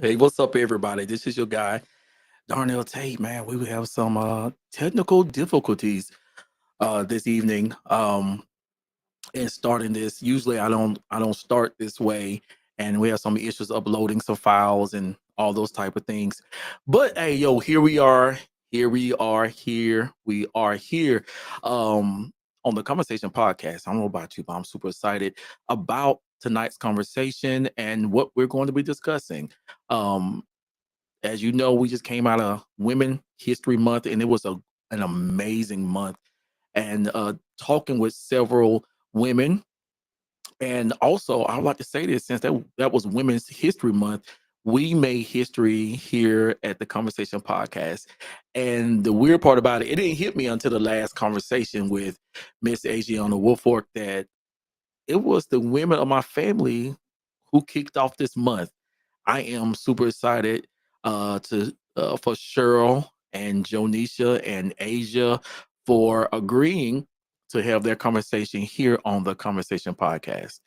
Hey, what's up, everybody? This is your guy, Darnell Tate. Man, we will have some technical difficulties this evening. And starting this, usually I don't start this way, and we have some issues uploading some files and all those type of things. But hey, yo, here we are. Here we are here. On the Conversation Podcast. I don't know about you, but I'm super excited about tonight's conversation and what we're going to be discussing. Um, as you know, we just came out of Women History Month, and it was an amazing month. And talking with several women, and also I would like to say this, since that was Women's History Month, we made history here at the Conversation Podcast. And the weird part about it, it didn't hit me until the last conversation with Miss Adriana Woolfolk that it was the women of my family who kicked off this month. I am super excited to for Cheryl and Jonisha and Asia for agreeing to have their conversation here on the Conversation Podcast.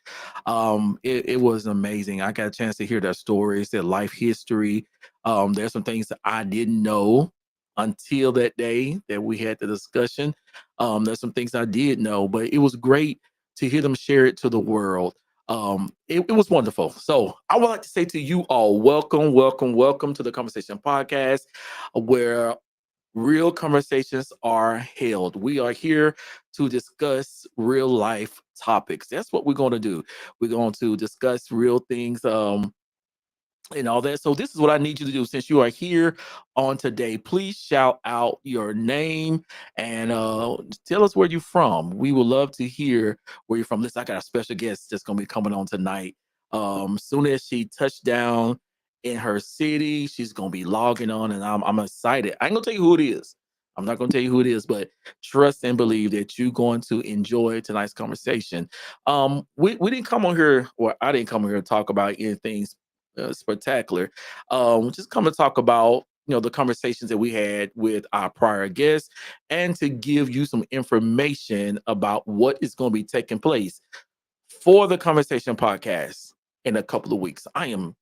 It was amazing. I got a chance to hear their stories, their life history. There's some things that I didn't know until that day that we had the discussion. There's some things I did know, but it was great to hear them share it to the world. It was wonderful. So I would like to say to you all, welcome, welcome, welcome to the Conversation Podcast, where real conversations are held. We are here to discuss real life topics. That's what we're going to do. We're going to discuss real things. And all that. So this is what I need you to do since you are here on today. Please shout out your name and tell us where you're from. We would love to hear where you're from. Listen, I got a special guest that's gonna be coming on tonight. Soon as she touched down in her city, she's gonna be logging on, and I'm excited. I ain't gonna tell you who it is. I'm not gonna tell you who it is, but trust and believe that you're going to enjoy tonight's conversation. We didn't come on here, or I didn't come on here to talk about anything spectacular. Just come to talk about the conversations that we had with our prior guests, and to give you some information about what is going to be taking place for the Conversation Podcast in a couple of weeks. I am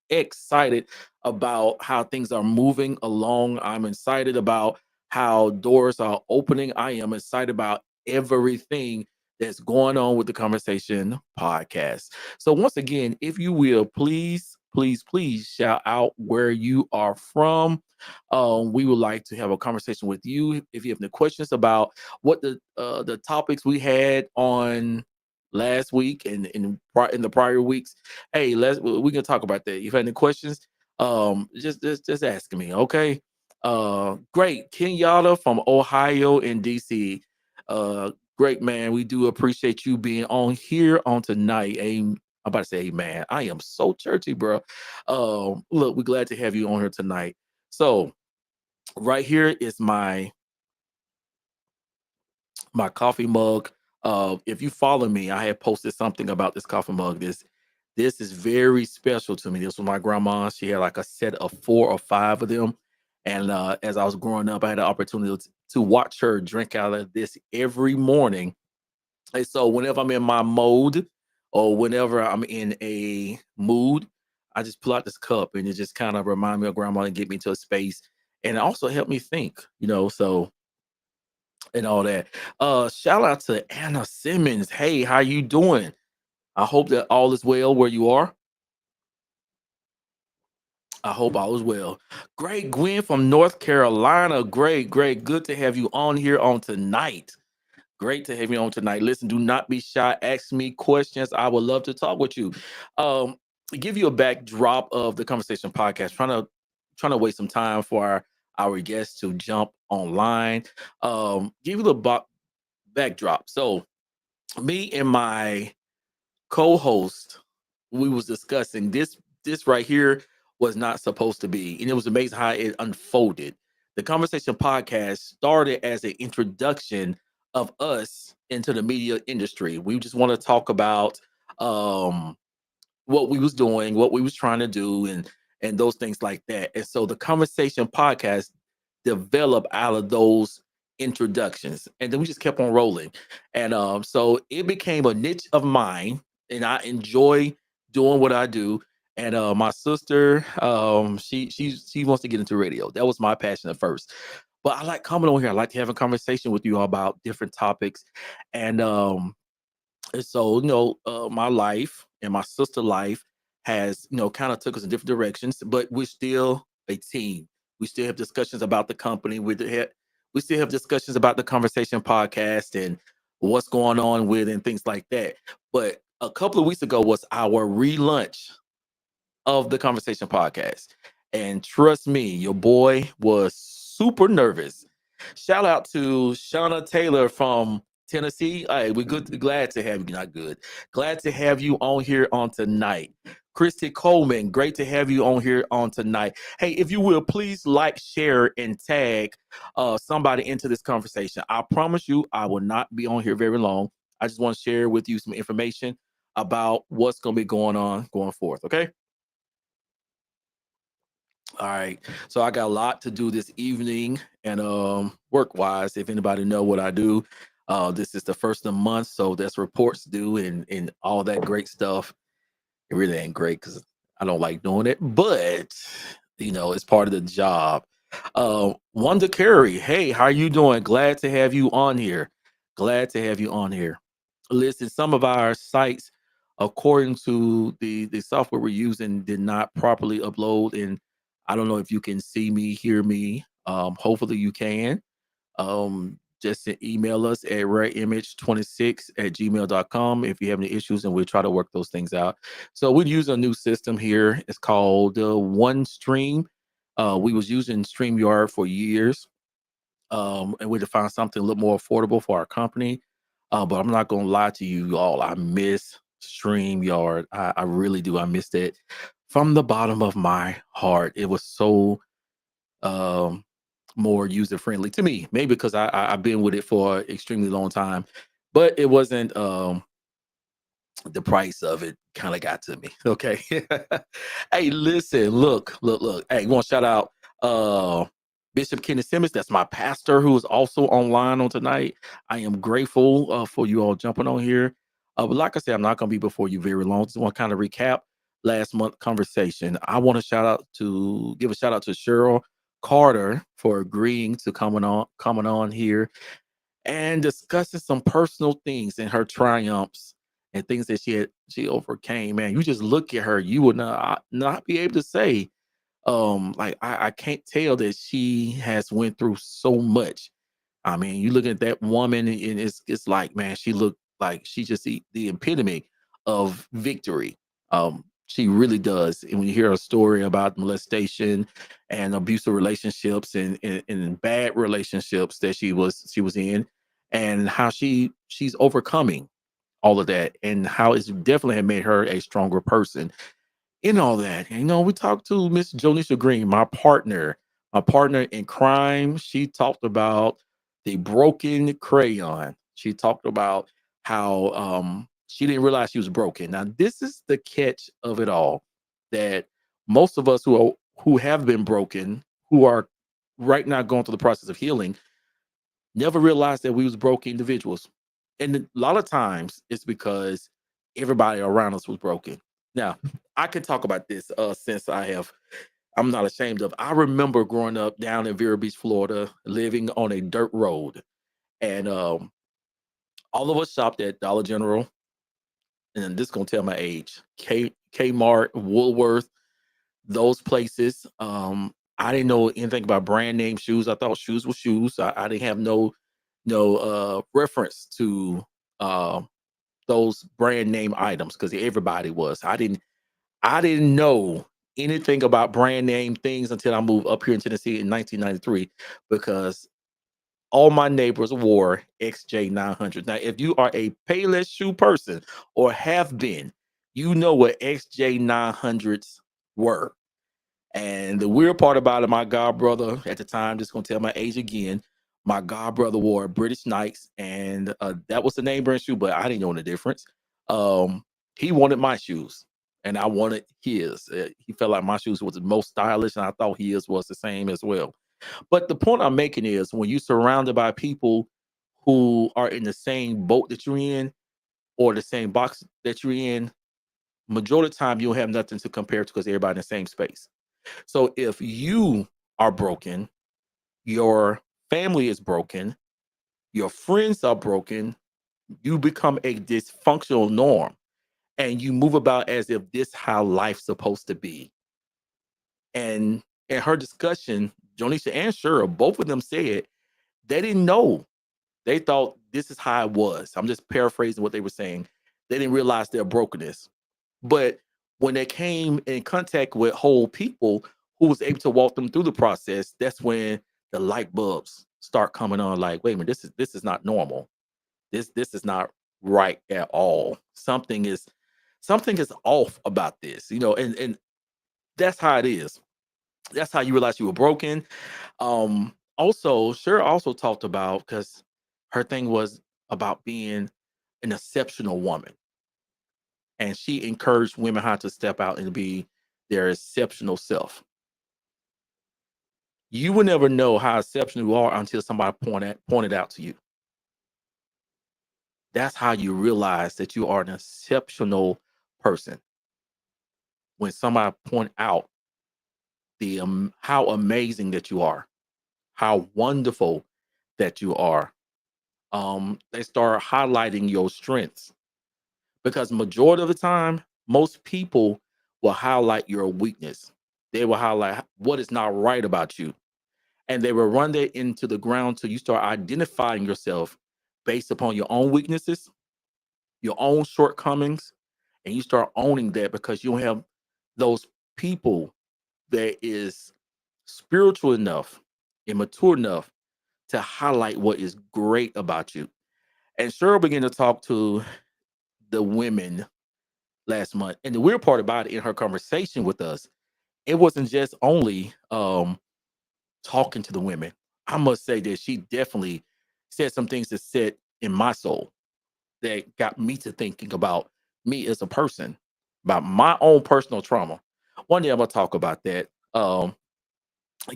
excited about how things are moving along. I'm excited about how doors are opening. I am excited about everything that's going on with the Conversation Podcast. So, once again, if you will, please, please, please shout out where you are from. We would like to have a conversation with you. If you have any questions about what the topics we had on last week and in the prior weeks, hey, we can talk about that. If you have any questions, just ask me, okay? Great. Kenyatta from Ohio and DC. Great, man. We do appreciate you being on here on tonight. I'm about to say, man, I am so churchy, bro. Look, we're glad to have you on here tonight. So, right here is my coffee mug. If you follow me, I had posted something about this coffee mug. This is very special to me. This was my grandma. She had like a set of 4 or 5 of them. And as I was growing up, I had the opportunity to watch her drink out of this every morning. And so whenever I'm in my mode, or whenever I'm in a mood, I just pull out this cup, and it just kind of remind me of grandma and get me to a space. And it also helped me think. So and all that. Shout out to Anna Simmons. Hey, how you doing? I hope that all is well where you are. I hope all is well. Great, Gwen from North Carolina. Great, great. Good to have you on here on tonight. Great to have you on tonight. Listen, do not be shy. Ask me questions. I would love to talk with you. Um, give you a backdrop of the Conversation Podcast. Trying to waste some time for our guests to jump online. Give you the backdrop. So me and my co-host, we was discussing this right here was not supposed to be, and it was amazing how it unfolded. The Conversation Podcast started as an introduction of us into the media industry. We just want to talk about um what we was doing, what we was trying to do, and those things like that. And so the Conversation Podcast developed out of those introductions, and then we just kept on rolling. And so it became a niche of mine, and I enjoy doing what I do. And my sister, she wants to get into radio. That was my passion at first. But I like coming on here. I like having a conversation with you all about different topics. And and so, my life and my sister life has, kind of took us in different directions, but we're still a team. We still have discussions about the company. We still have discussions about the Conversation podcast and what's going on with and things like that. But a couple of weeks ago was our relaunch of the Conversation Podcast. And trust me, your boy was super nervous. Shout out to Shauna Taylor from Tennessee. Hey, we're glad to have you. Not good. Glad to have you on here on tonight. Christy Coleman, great to have you on here on tonight. Hey, if you will, please like, share, and tag somebody into this conversation. I promise you, I will not be on here very long. I just want to share with you some information about what's going to be going on going forth. Okay. All right. So I got a lot to do this evening and work wise, if anybody know what I do. This is the first of the month, so there's reports due and all that great stuff. It really ain't great because I don't like doing it, but it's part of the job. Wanda Carey, hey, how you doing? Glad to have you on here. Glad to have you on here. Listen, some of our sites, according to the software we're using, did not properly upload, and I don't know if you can see me, hear me. Hopefully you can. Just email us at rareimage26@gmail.com if you have any issues, and we'll try to work those things out. So we're using a new system here. It's called OneStream. We was using StreamYard for years, and we had to find something a little more affordable for our company. But I'm not gonna lie to you all. I miss StreamYard. I really do. I missed it from the bottom of my heart. It was so um, more user friendly to me. Maybe because I've been with it for an extremely long time, but it wasn't. The price of it kind of got to me. Okay. Hey, listen, look. Hey, want to shout out Bishop Kenneth Simmons. That's my pastor who is also online on tonight. I am grateful for you all jumping on here. But like I said, I'm not going to be before you very long. Just want to kind of recap last month conversation. I want to give a shout out to Cheryl Carter for agreeing to coming on here and discussing some personal things and her triumphs and things that she overcame. Man, you just look at her, you would not be able to say, like I can't tell that she has went through so much. I mean, you look at that woman and it's like, man, she looked like she just the epitome of victory. She really does. And when you hear a story about molestation and abusive relationships and bad relationships that she was in, and how she's overcoming all of that, and how it's definitely had made her a stronger person in all that. And, we talked to Miss Jonisha Green, my partner in crime. She talked about the broken crayon. She talked about how she didn't realize she was broken. Now, this is the catch of it all, that most of us who have been broken, who are right now going through the process of healing, never realized that we was broken individuals. And a lot of times it's because everybody around us was broken. Now, I can talk about this since I'm not ashamed of. I remember growing up down in Vero Beach, Florida, living on a dirt road. And all of us shopped at Dollar General. And this is gonna tell my age. Kmart, Woolworth, those places. I didn't know anything about brand name shoes. I thought shoes were shoes. I didn't have no reference to uh, those brand name items because everybody was. I didn't know anything about brand name things until I moved up here in Tennessee in 1993 because all my neighbors wore XJ900. Now, if you are a Payless shoe person or have been, you know what XJ900s were. And the weird part about it, my god brother at the time, just gonna tell my age again, my god brother wore British Knights, and that was the name brand shoe, but I didn't know the difference. He wanted my shoes, and I wanted his. He felt like my shoes was the most stylish, and I thought his was the same as well. But the point I'm making is when you're surrounded by people who are in the same boat that you're in, or the same box that you're in, majority of the time, you'll have nothing to compare to because everybody in the same space. So if you are broken, your family is broken, your friends are broken, you become a dysfunctional norm and you move about as if this how life's supposed to be. And in her discussion, Jonisha and Cheryl, both of them said they didn't know. They thought this is how it was. I'm just paraphrasing what they were saying. They didn't realize their brokenness. But when they came in contact with whole people who was able to walk them through the process, that's when the light bulbs start coming on. Like, wait a minute, this is not normal. This is not right at all. Something is off about this, and that's how it is. That's how you realize you were broken. Also, Cheryl also talked about because her thing was about being an exceptional woman, and she encouraged women how to step out and be their exceptional self. You will never know how exceptional you are until somebody pointed out to you. That's how you realize that you are an exceptional person when somebody point out the how amazing that you are, how wonderful that you are. They start highlighting your strengths because majority of the time, most people will highlight your weakness. They will highlight what is not right about you, and they will run that into the ground till you start identifying yourself based upon your own weaknesses, your own shortcomings, and you start owning that because you don't have those people that is spiritual enough and mature enough to highlight what is great about you. And Cheryl began to talk to the women last month. And the weird part about it in her conversation with us, it wasn't just only talking to the women. I must say that she definitely said some things that set in my soul that got me to thinking about me as a person, about my own personal trauma. One day I'm gonna talk about that.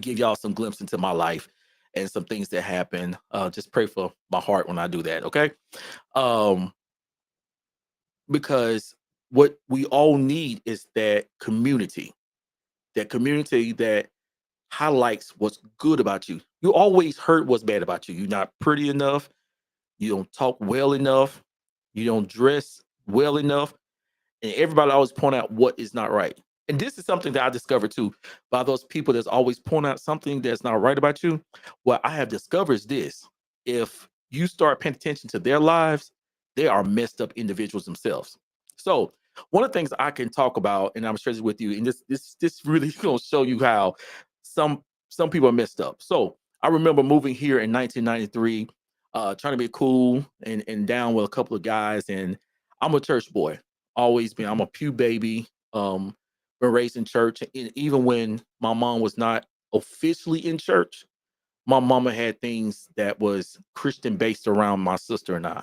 Give y'all some glimpse into my life and some things that happen. Just pray for my heart when I do that, okay? Um, because what we all need is that community that highlights what's good about you. You always heard what's bad about you. You're not pretty enough. You don't talk well enough. You don't dress well enough. And everybody always point out what is not right. And this is something that I discovered too by those people that's always point out something that's not right about you. What I have discovered is this: if you start paying attention to their lives, they are messed up individuals themselves. So one of the things I can talk about, and I'm sharing this with you, and this really gonna show you how some some people are messed up. So I remember moving here in 1993, trying to be cool and down with a couple of guys, and I'm a church boy, always been. I'm a pew baby. Been raised in church, and even when my mom was not officially in church, my mama had things that was Christian based around my sister and I.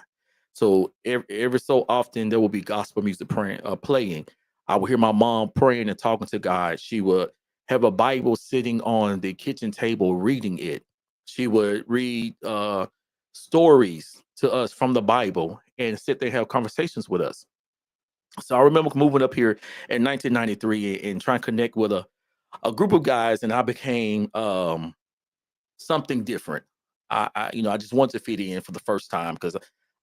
So every so often there will be gospel music playing. I would hear my mom praying and talking to God. She would have a Bible sitting on the kitchen table reading it. She would read stories to us from the Bible and sit there and have conversations with us. So I remember moving up here in 1993 and trying to connect with a group of guys, and I became something different. I just wanted to fit in for the first time because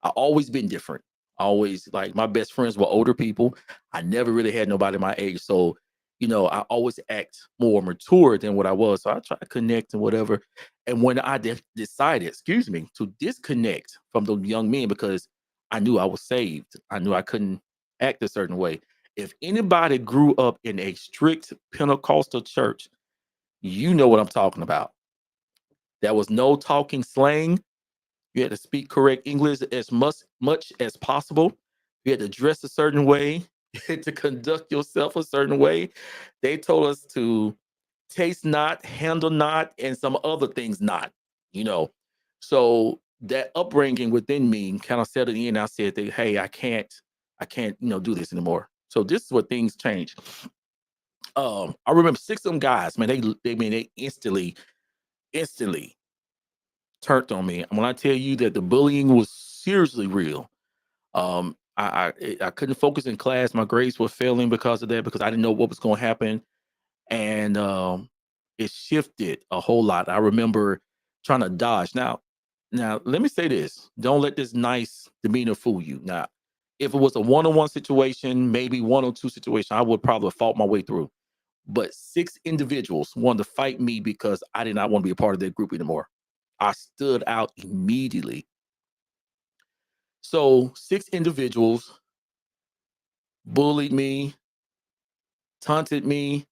I always been different. Always like my best friends were older people. I never really had nobody my age, so I always act more mature than what I was. So I try to connect and whatever. And when I decided, excuse me, to disconnect from the young men because I knew I was saved, I knew I couldn't act a certain way. If anybody grew up in a strict Pentecostal church, you know what I'm talking about. There was no talking slang. You had to speak correct English as much as possible. You had to dress a certain way. You had to conduct yourself a certain way. They told us to taste not, handle not, and some other things not. You know, so that upbringing within me kind of settled in. I said that, hey, I can't, do this anymore. So this is what things change. I remember six of them guys, man. They instantly turned on me. When I tell you that the bullying was seriously real, I couldn't focus in class. My grades were failing because of that, because I didn't know what was going to happen. And it shifted a whole lot. I remember trying to dodge. Now let me say this: don't let this nice demeanor fool you. Now, if it was a one-on-one situation, maybe one or two situation, I would probably have fought my way through. But six individuals wanted to fight me because I did not want to be a part of that group anymore. I stood out immediately. So six individuals bullied me, taunted me.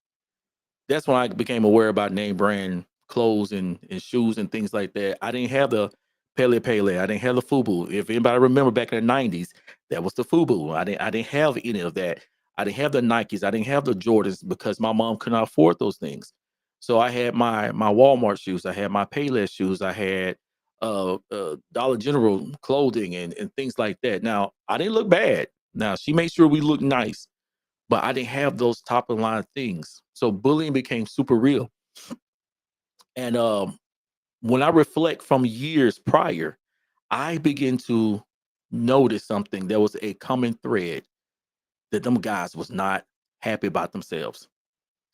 That's when I became aware about name brand clothes and shoes and things like that. I didn't have the Pele Pele. I didn't have the FUBU. If anybody remember back in the 90s, that was the FUBU. I didn't have any of that. I didn't have the Nikes. I didn't have the Jordans because my mom could not afford those things. So I had my Walmart shoes. I had my Payless shoes. I had Dollar General clothing and things like that. Now, I didn't look bad. Now, she made sure we looked nice, but I didn't have those top of the line things. So bullying became super real. And when I reflect from years prior, I begin to notice something. There was a common thread that them guys was not happy about themselves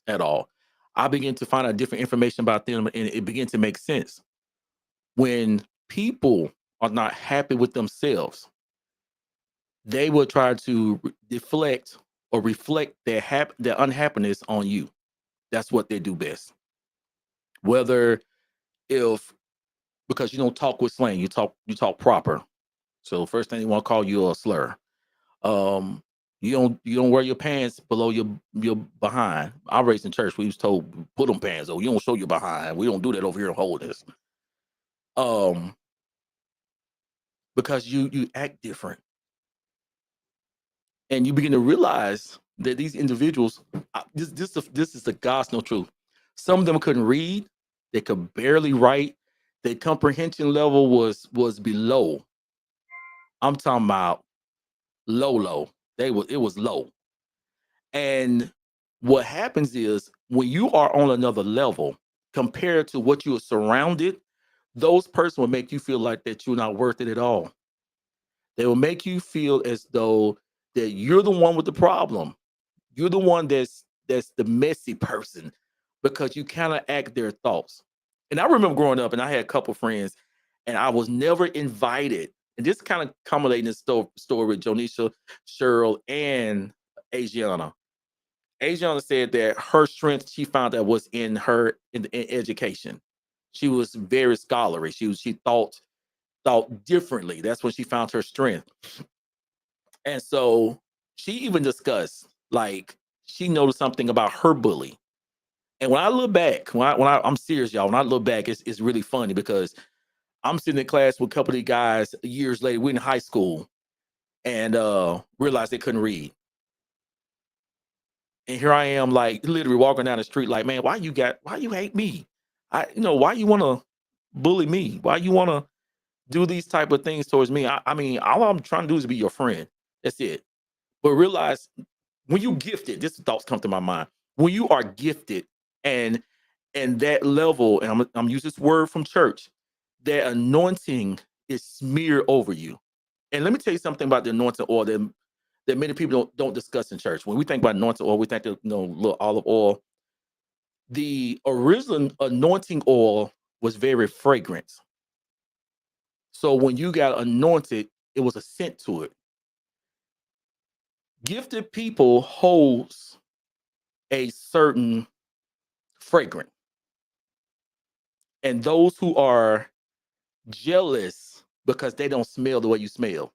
at all. I began to find out different information about them, and it began to make sense. When people are not happy with themselves, they will try to deflect or reflect their unhappiness on you. That's what they do best. Whether if because you don't talk with slang, you talk proper. So first thing they want to call you a slur. Um, you don't wear your pants below your behind. I raised in church. We was told put them pants. Oh, you don't show your behind. We don't do that over here in Holiness. Um, because you act different, and you begin to realize that these individuals, this is the God's no truth. Some of them couldn't read. They could barely write. Their comprehension level was below. I'm talking about low. It was low. And what happens is when you are on another level compared to what you are surrounded, those person will make you feel like that you're not worth it at all. They will make you feel as though that you're the one with the problem. You're the one that's the messy person because you kind of act their thoughts. And I remember growing up, and I had a couple friends, and I was never invited. And this kind of culminating this story with Jonisha, Cheryl, and Asiana. Asiana said that her strength she found that was in her in education. She was very scholarly. She thought differently. That's when she found her strength. And so she even discussed like she noticed something about her bully. And when I look back, I'm serious, y'all. When I look back, it's really funny because I'm sitting in class with a couple of guys years later. We're in high school and realized they couldn't read. And here I am, like literally walking down the street, like, man, why you hate me? Why you want to bully me? Why you want to do these type of things towards me? I mean, all I'm trying to do is be your friend. That's it. But realize when you gifted, this thoughts come to my mind. When you are gifted and that level, and I'm using this word from church, that anointing is smeared over you. And let me tell you something about the anointing oil that many people don't discuss in church. When we think about anointing oil, we think of little olive oil. The original anointing oil was very fragrant. So when you got anointed, it was a scent to it. Gifted people holds a certain fragrance. And those who are jealous because they don't smell the way you smell.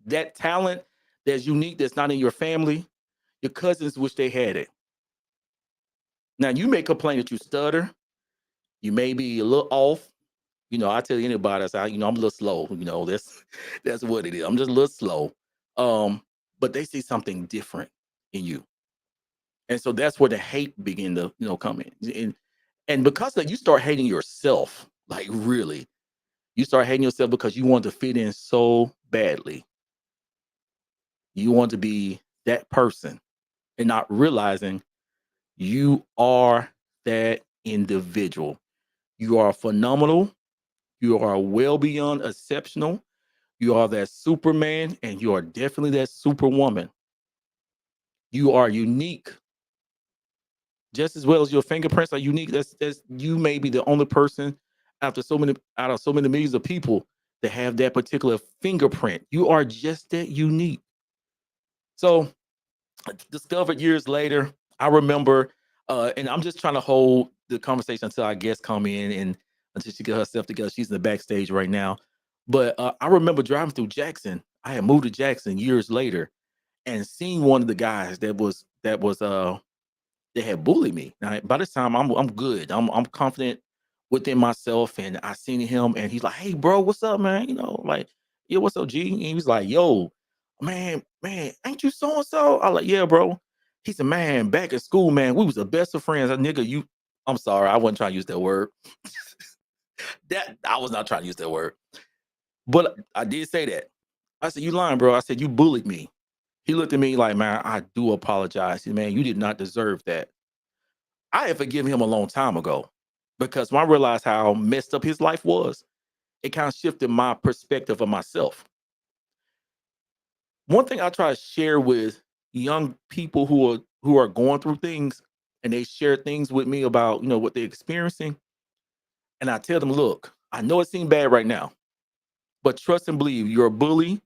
That talent that's unique, that's not in your family, your cousins wish they had it. Now you may complain that you stutter, you may be a little off. I tell anybody, I say, I'm a little slow. That's what it is. I'm just a little slow. But they see something different in you. And so that's where the hate begin to, come in. And because of that, you start hating yourself, like really. You start hating yourself because you want to fit in so badly. You want to be that person and not realizing you are that individual. You are phenomenal. You are well beyond exceptional. You are that Superman, and you are definitely that Superwoman. You are unique just as well as your fingerprints are unique. That's you may be the only person after so many out of so many millions of people that have that particular fingerprint. You are just that unique. So discovered years later, I remember, and I'm just trying to hold the conversation until our guests come in and until she get herself together. She's in the backstage right now. But I remember driving through Jackson. I had moved to Jackson years later and seeing one of the guys that was they had bullied me. Now, by this time, I'm good. I'm confident within myself, and I seen him, and he's like, "Hey, bro, what's up, man? You know, like, yeah, what's up, G?" And he was like, "Yo, man, ain't you so and so?" I like, "Yeah, bro." He said, "Man, back at school, man, we was the best of friends." Nigga, you. I'm sorry, I wasn't trying to use that word. That I was not trying to use that word, but I did say that. I said, "You lying, bro?" I said, "You bullied me." He looked at me like, "Man, I do apologize. Man, you did not deserve that." I had forgiven him a long time ago because when I realized how messed up his life was, it kind of shifted my perspective of myself. One thing I try to share with young people who are going through things and they share things with me about what they're experiencing, and I tell them, look, I know it seems bad right now, but trust and believe you're a bully,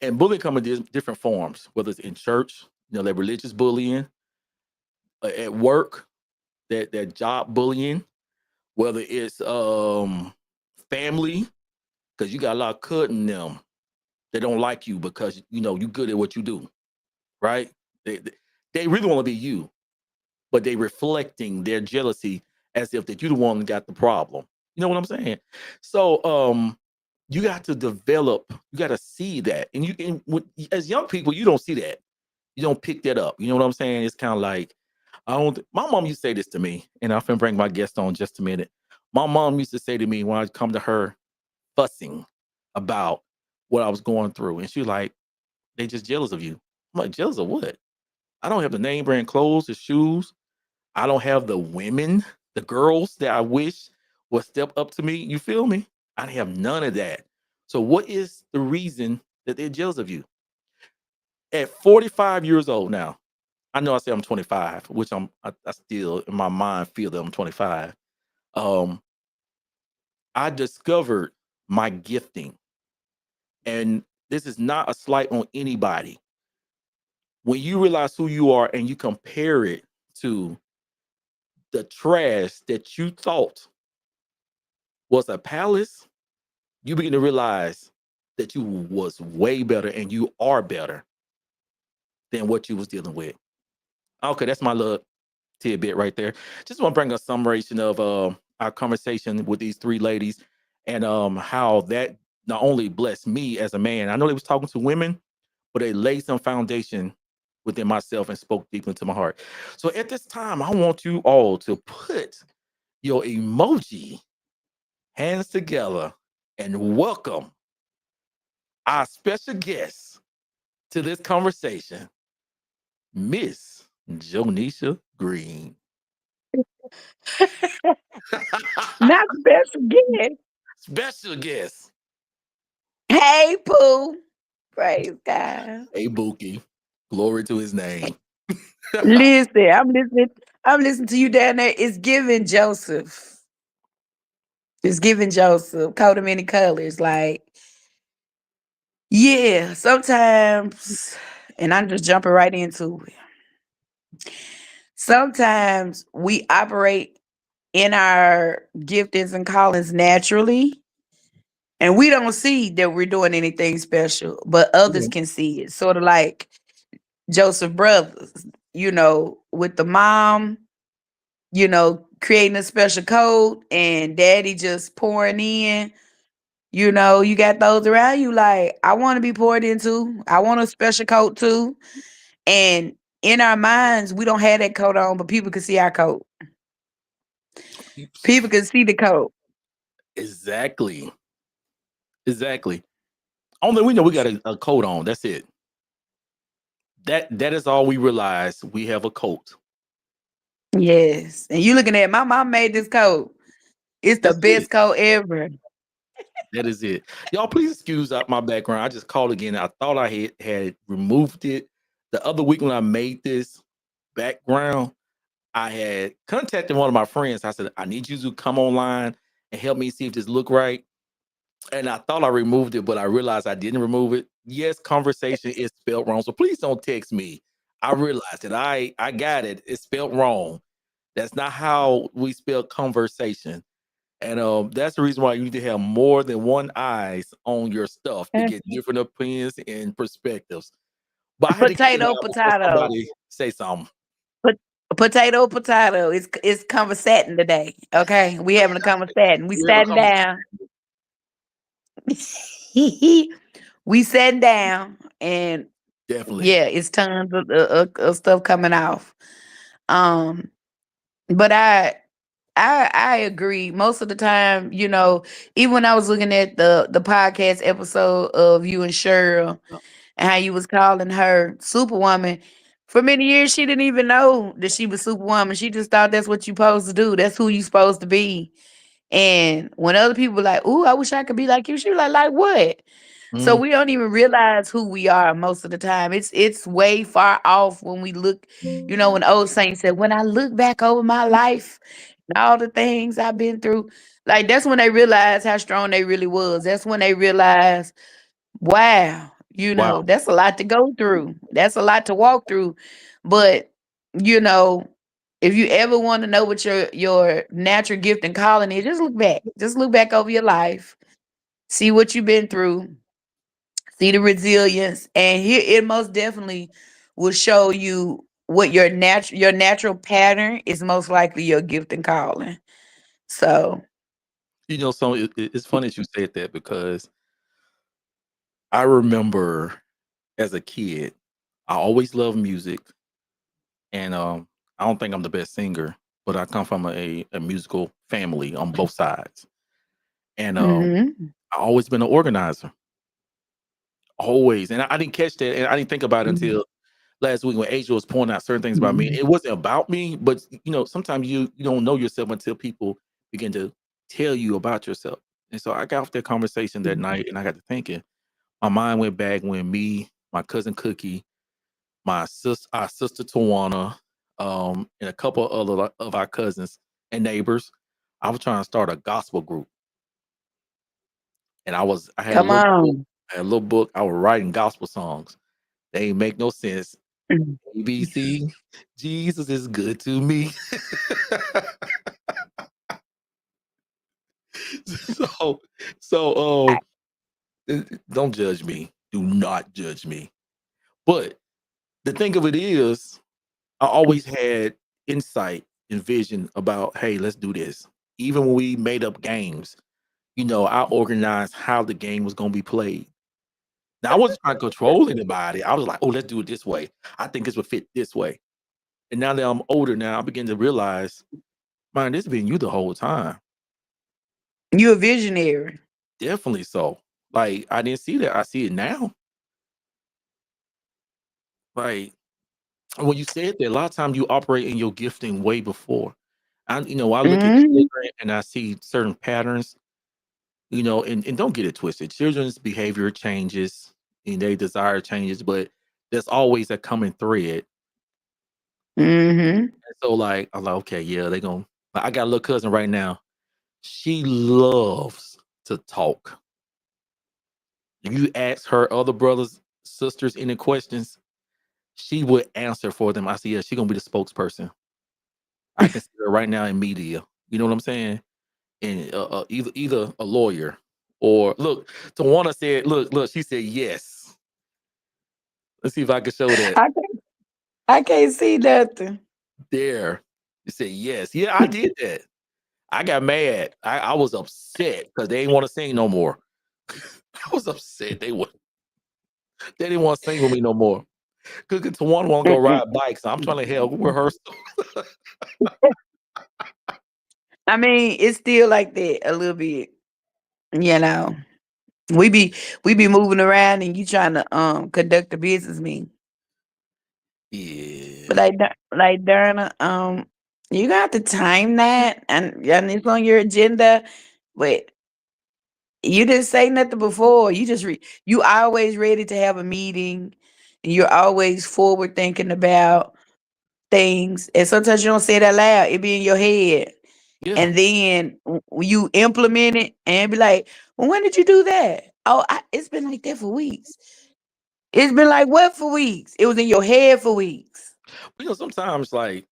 and bullying comes in different forms, whether it's in church, that religious bullying, at work, that job bullying, whether it's family, because you got a lot of cutting them that don't like you because you good at what you do, right? They really want to be you, but they reflecting their jealousy as if that you the one that got the problem. You know what I'm saying? So you got to develop, you got to see that. As young people, you don't see that. You don't pick that up. You know what I'm saying? It's kind of like I don't. My mom used to say this to me, and I'm gonna bring my guest on just a minute. My mom used to say to me when I come to her fussing about what I was going through, and she was like, "They just jealous of you." I'm like, "Jealous of what? I don't have the name brand clothes, the shoes. I don't have the women, the girls that I wish would step up to me. You feel me? I have none of that. So what is the reason that they're jealous of you?" At 45 years old now, I know I say I'm 25, which I still in my mind feel that I'm 25. Um, I discovered my gifting, and this is not a slight on anybody. When you realize who you are and you compare it to the trash that you thought was a palace, you begin to realize that you was way better and you are better than what you was dealing with. Okay, that's my little tidbit right there. Just want to bring a summation of our conversation with these three ladies and how that not only blessed me as a man. I know they was talking to women, but they laid some foundation within myself and spoke deep into my heart. So at this time, I want you all to put your emoji hands together and welcome our special guest to this conversation, Miss Jonisha Green. Not special guest. Special guest. Hey, Pooh. Praise God. Hey, Bookie. Glory to his name. Listen, I'm listening. I'm listening to you down there. It's giving Joseph. It's giving Joseph. Coat him any colors. Like, yeah, sometimes, and I'm just jumping right into it. Sometimes we operate in our giftings and callings naturally, and we don't see that we're doing anything special, but others Yeah. can see it. Sort of like Joseph Brothers, with the mom, creating a special code and daddy just pouring in. You got those around you like, I want to be poured into. I want a special coat too. And in our minds, we don't have that coat on, but people can see our coat. People can see the coat. Exactly. Exactly. Only we know we got a coat on. That's it. That is all we realize. We have a coat. Yes. And you looking at my mom made this coat. It's the That's it. best coat ever. That is it. Y'all, please excuse my background. I just called again. I thought I had removed it the other week when I made this background. I had contacted one of my friends. I said, I need you to come online and help me see if this look right. And I thought I removed it, but I realized I didn't remove it. Yes, conversation is spelled wrong. So please don't text me. I realized that I got it. It's spelled wrong. That's not how we spell conversation. And that's the reason why you need to have more than one eyes on your stuff to get different opinions and perspectives. But I had to get it Potato, out before potato. somebody say something. Pot- Potato, potato. It's conversating today. Okay, we having a conversating. We We have a sitting conversation. down. We sitting down, and Definitely. yeah, it's tons of stuff coming off. Um, but I agree. Most of the time, even when I was looking at the podcast episode of you and Cheryl and how you was calling her Superwoman, for many years she didn't even know that she was Superwoman. She just thought that's what you supposed to do. That's who you supposed to be. And when other people were like, "Ooh, I wish I could be like you," she was like what? So Mm, we don't even realize who we are most of the time. It's way far off when we look, when old saints said, when I look back over my life and all the things I've been through, like that's when they realize how strong they really was. That's when they realize, wow, wow. that's a lot to go through. That's a lot to walk through. But, you know, if you ever want to know what your natural gift and calling is, just look back. Just look back over your life, see what you've been through, see the resilience, and here it most definitely will show you what your natural pattern is most likely your gift and calling. So, So it's funny that you said that because I remember as a kid, I always loved music. And I don't think I'm the best singer, but I come from a musical family on both sides. And mhm, I always been an organizer. Always. And I didn't catch that. And I didn't think about it mhm, until last week when Asia was pointing out certain things about me. mhm, It wasn't about me, but sometimes you don't know yourself until people begin to tell you about yourself. And so I got off that conversation that night and I got to thinking. My mind went back when me, my cousin Cookie, our sister Tawana, and a couple other of our cousins and neighbors. I was trying to start a gospel group, and I had a come little book, on. I was writing gospel songs. They ain't make no sense. ABC, Jesus is good to me. so, so don't judge me. Do not judge me. But the thing of it is, I always had insight and vision about, hey, let's do this. Even when we made up games, I organized how the game was going to be played. Now, I wasn't trying to control anybody. I was like, oh, let's do it this way. I think this would fit this way. And now that I'm older now, I begin to realize, man, this has been you the whole time. You a visionary. Definitely so. Like, I didn't see that. I see it now. Like, when you said that, a lot of times you operate in your gifting way before. I look at Mhm. children and I see certain patterns. And don't get it twisted. Children's behavior changes and their desire changes, but there's always a common thread. Mhm. And so, like, I'm like, okay, yeah, they going like, I got a little cousin right now. She loves to talk. If you ask her other brothers, sisters any questions, she would answer for them. I said, yeah, she gonna be the spokesperson. I can see her right now in media. You know what I'm saying? And either a lawyer or look. Tawana said, look. She said yes. Let's see if I can show that. I can't, I can't see nothing. There. You said yes. Yeah, I did that. I got mad. I was upset because they didn't want to sing no more. I was upset. They didn't want to sing with me no more. Cause Tawana want to go Mm-mm. ride bikes. I'm trying to help rehearse. I mean, it's still like that a little bit. You know, we be we be moving around, and you trying to conduct a business meeting. But Yeah. like Darna, you got to time that, and it's on your agenda. But You didn't say nothing before. You always ready to have a meeting, and you're always forward thinking about things. And sometimes you don't say it out loud. It be in your head. Yeah. And then you implement it and be like, well, when did you do that? Oh, it's been like that for weeks. It's been like what for weeks? It was in your head for weeks. Sometimes like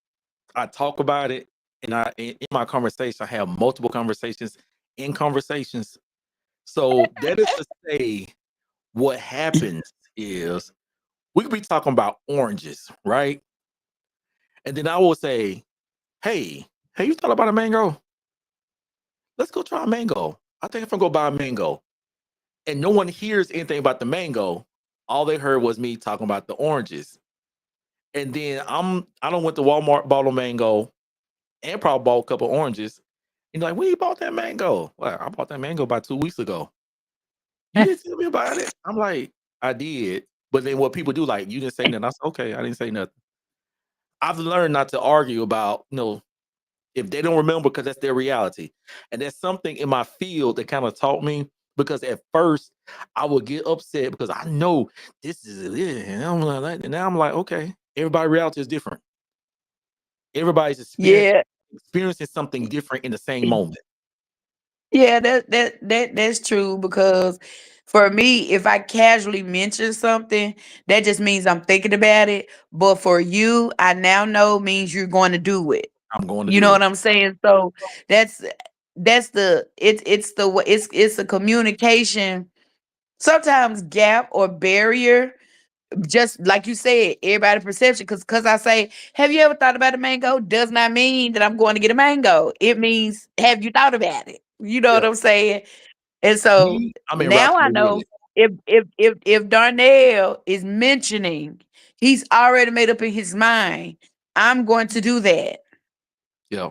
I talk about it, and in my conversation I have multiple conversations in conversations. So that is to say, what happens is we could be talking about oranges, right? And then I will say, "Hey, hey, you thought about a mango? Let's go try a mango. I think I'm gonna go buy a mango." And no one hears anything about the mango. All they heard was me talking about the oranges. And then I don't went to Walmart, bought a mango, and probably bought a couple oranges. And you're like, when you bought that mango? Well, I bought that mango about 2 weeks ago. You didn't tell me about it. I'm like, I did. But then what people do, like, you didn't say nothing. I said, okay, I didn't say nothing. I've learned not to argue about, if they don't remember because that's their reality. And that's something in my field that kind of taught me, because at first I would get upset because I know this is it. And now I'm like, okay, everybody's reality is different. Everybody's Yeah. experiencing something different in the same moment. Yeah, that's true because for me, if I casually mention something, that just means I'm thinking about it. But for you, I now know means you're going to do it. I'm going to You know do it. what I'm saying? So that's it's a communication sometimes gap or barrier, just like you said, everybody perception. Because I say, have you ever thought about a mango? Does not mean that I'm going to get a mango. It means have you thought about it? You know what Yeah. I'm saying? And so I'm in now I Rockaway with know it. if Darnell is mentioning, he's already made up in his mind. I'm going to do that. Yeah.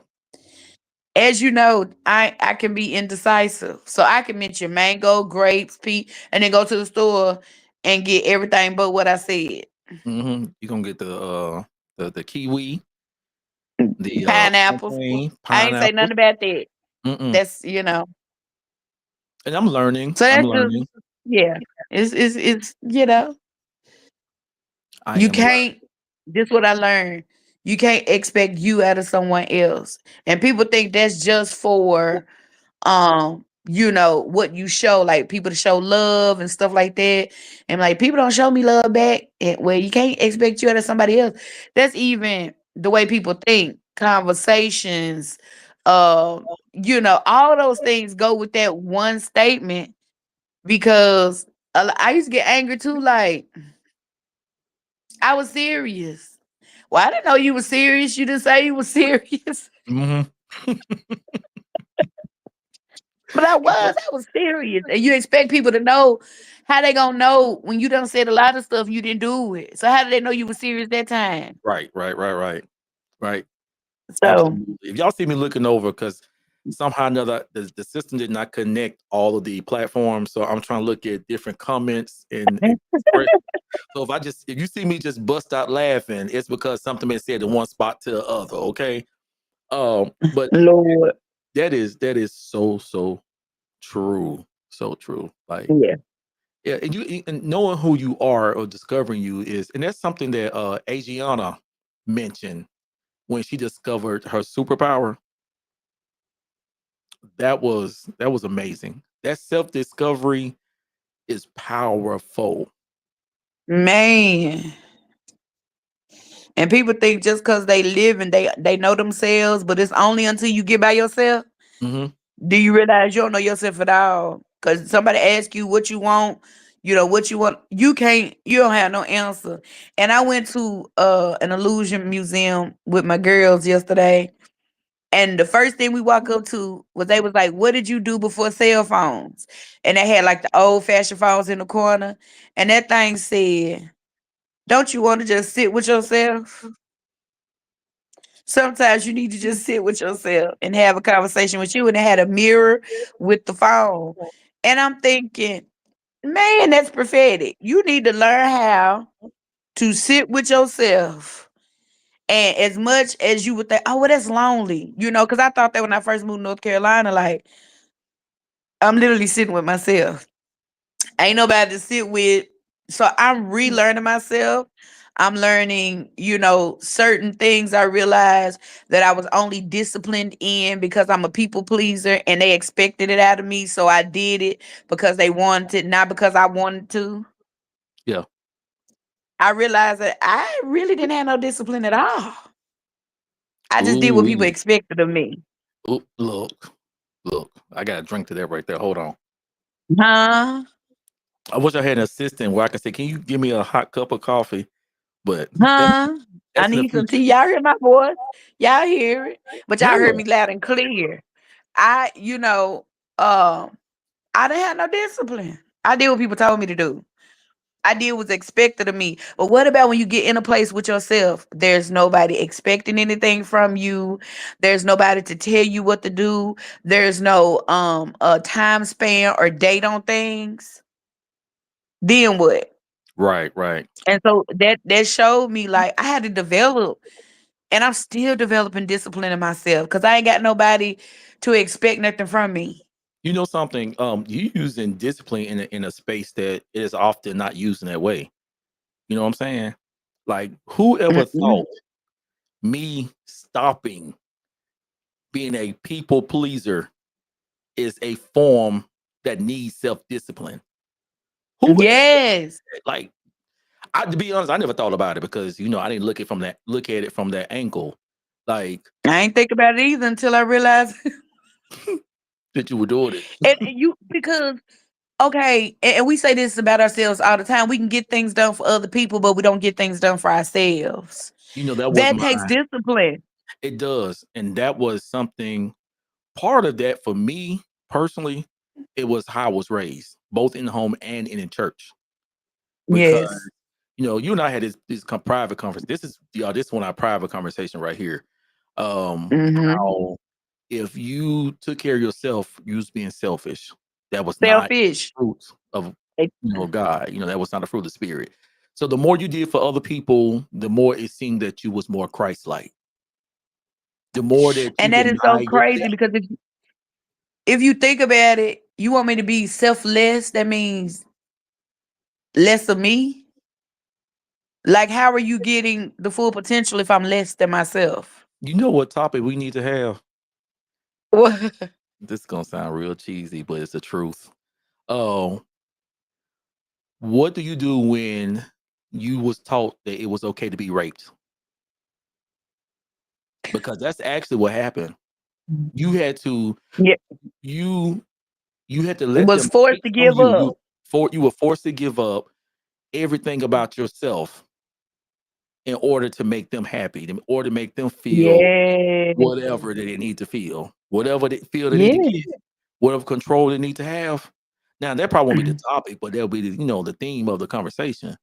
As you know, I can be indecisive, so I can mention mango, grapes, peach, and then go to the store and get everything but what I said. You're gonna get the kiwi, the Pineapples. plantain, I ain't say pineapples. nothing about that. Mm-mm. That's And I'm learning. so I'm that's just learning. yeah. It's I you am can't. learning. This what I learned. You can't expect you out of someone else, and people think that's just for what you show, like people to show love and stuff like that. And like people don't show me love back. And well, you can't expect you out of somebody else. That's even the way people think. Conversations, all those things go with that one statement because I used to get angry too. Like I was serious. Well, I didn't know you were serious. You didn't say you were serious. Hmm. But I You was. know? I was serious. And you expect people to know how they gonna know when you done said a lot of stuff you didn't do it. So how did they know you were serious that time? Right, right, right, right, right. So Absolutely. If y'all see me looking over, because somehow or another the system did not connect all of the platforms, so I'm trying to look at different comments and expressions. So if you see me just bust out laughing, it's because something been said in one spot to the other. Okay. But Lord. that is so true, so true. Like, Yeah. yeah, and knowing who you are or discovering you is, and that's something that Adriana mentioned when she discovered her superpower. That was amazing. That self discovery is powerful. Man. And people think just because they live and they know themselves, but it's only until you get by yourself. Hmm. Do you realize you don't know yourself at all? Because somebody asks you what you want, what you want, you don't have no answer. And I went to an illusion museum with my girls yesterday. And the first thing we walk up to was they was like, what did you do before cell phones? And they had like the old fashioned phones in the corner. And that thing said, don't you want to just sit with yourself? Sometimes you need to just sit with yourself and have a conversation with you. And it had a mirror with the phone. And I'm thinking, man, that's prophetic. You need to learn how to sit with yourself. And as much as you would think, oh, well, that's lonely, because I thought that when I first moved to North Carolina, like, I'm literally sitting with myself. Ain't nobody to sit with. So I'm relearning myself. I'm learning, certain things I realized that I was only disciplined in because I'm a people pleaser and they expected it out of me. So I did it because they wanted it, not because I wanted to. Yeah. I realized that I really didn't have no discipline at all. I just did what people Ooh, expected of me. ooh, look. I got a drink to that right there. Hold on. Huh? I wish I had an assistant where I could say, "Can you give me a hot cup of coffee?" But Huh? I that's in the need some future. tea. Y'all hear my voice? Y'all hear it? But y'all heard Yeah. me loud and clear. I, um, I didn't have no discipline. I did what people told me to do. I did what's expected of me. But what about when you get in a place with yourself? There's nobody expecting anything from you. There's nobody to tell you what to do. There's no time span or date on things. Then what? Right. Right. And so that showed me like I had to develop, and I'm still developing discipline in myself because I ain't got nobody to expect nothing from me. You know something? You using discipline in a space that is often not used in that way. You know what I'm saying? Like, who ever Mm-mm. thought me stopping being a people pleaser is a form that needs self discipline? Who would ever Yes. like? To be honest, I never thought about it because I didn't look at it from that angle, like I ain't think about it either until I realized that you were doing it. and you because okay, and we say this about ourselves all the time. We can get things done for other people, but we don't get things done for ourselves. That was That takes my. discipline. It does, and that was something. Part of that for me personally, it was how I was raised, both in the home and in church. Because Yes. you and I had this private conversation. This is one our private conversation right here. Mm-hmm. How if you took care of yourself, you was being selfish. That was not Selfish. fruit of It- God. That was not a fruit of the spirit. So the more you did for other people, the more it seemed that you was more Christ like. The more that you And that is so deny crazy yourself. because if you think about it, you want me to be selfless. That means less of me. Like, how are you getting the full potential if I'm less than myself? You know what topic we need to have? What? This is gonna sound real cheesy, but it's the truth. Oh, what do you do when you was taught that it was okay to be raped? Because that's actually what happened. You had to Yeah, you you had to it let was them forced take to from give you. up. You were forced to give up everything about yourself in order to make them happy, in order to make them feel Yeah, whatever that they need to feel, whatever they feel they need to yeah. get, whatever control they need to have. Now that probably won't be the topic, but that'll be the theme of the conversation.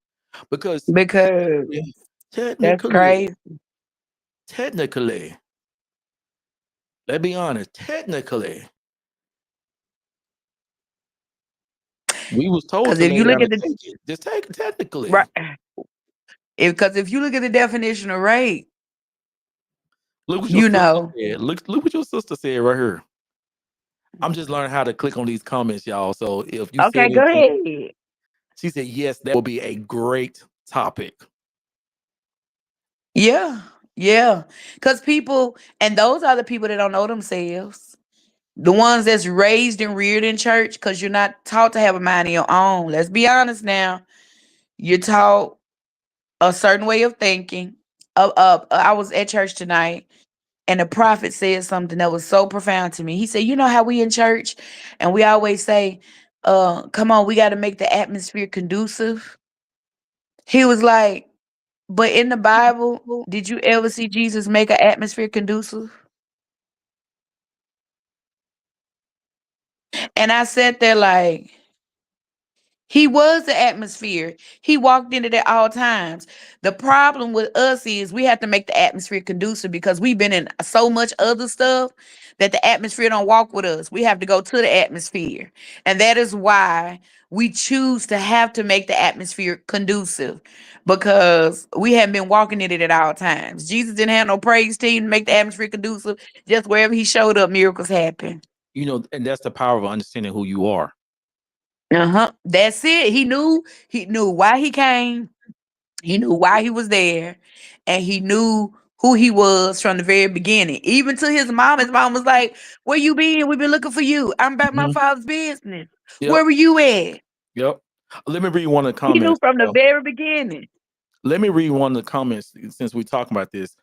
Because Because that's technically, crazy. technically, let's be honest, technically, we was told Because to if lay you look down at and the take it. Just take it technically. right, because if you look at the definition of rape, Look what your you sister know. said. Look what your sister said right here. I'm just learning how to click on these comments, y'all. So if you Okay, said go anything, ahead. she said yes, that would be a great topic. Yeah, yeah. Because people, and those are the people that don't know themselves. The ones that's raised and reared in church, because you're not taught to have a mind of your own. Let's be honest now. You're taught a certain way of thinking. I was at church tonight, and the prophet said something that was so profound to me. He said, "You know how we in church, and we always say, come on, we got to make the atmosphere conducive." He was like, "But in the Bible, did you ever see Jesus make an atmosphere conducive?" And I sat there like, he was the atmosphere. He walked in it at all times. The problem with us is we have to make the atmosphere conducive because we've been in so much other stuff that the atmosphere don't walk with us. We have to go to the atmosphere. And that is why we choose to have to make the atmosphere conducive because we haven't been walking in it at all times. Jesus didn't have no praise team to make the atmosphere conducive. Just wherever he showed up, miracles happen. And that's the power of understanding who you are. Uh-huh. That's it. He knew why he came. He knew why he was there, and he knew who he was from the very beginning. Even to his mom. His mom was like, "Where you been? We've been looking for you. I'm about my Mhm. father's business. Where Yep. were you at?" Yep. Let me read one of the He knew comments. from the very beginning. Let me read one of the comments since we're talking about this.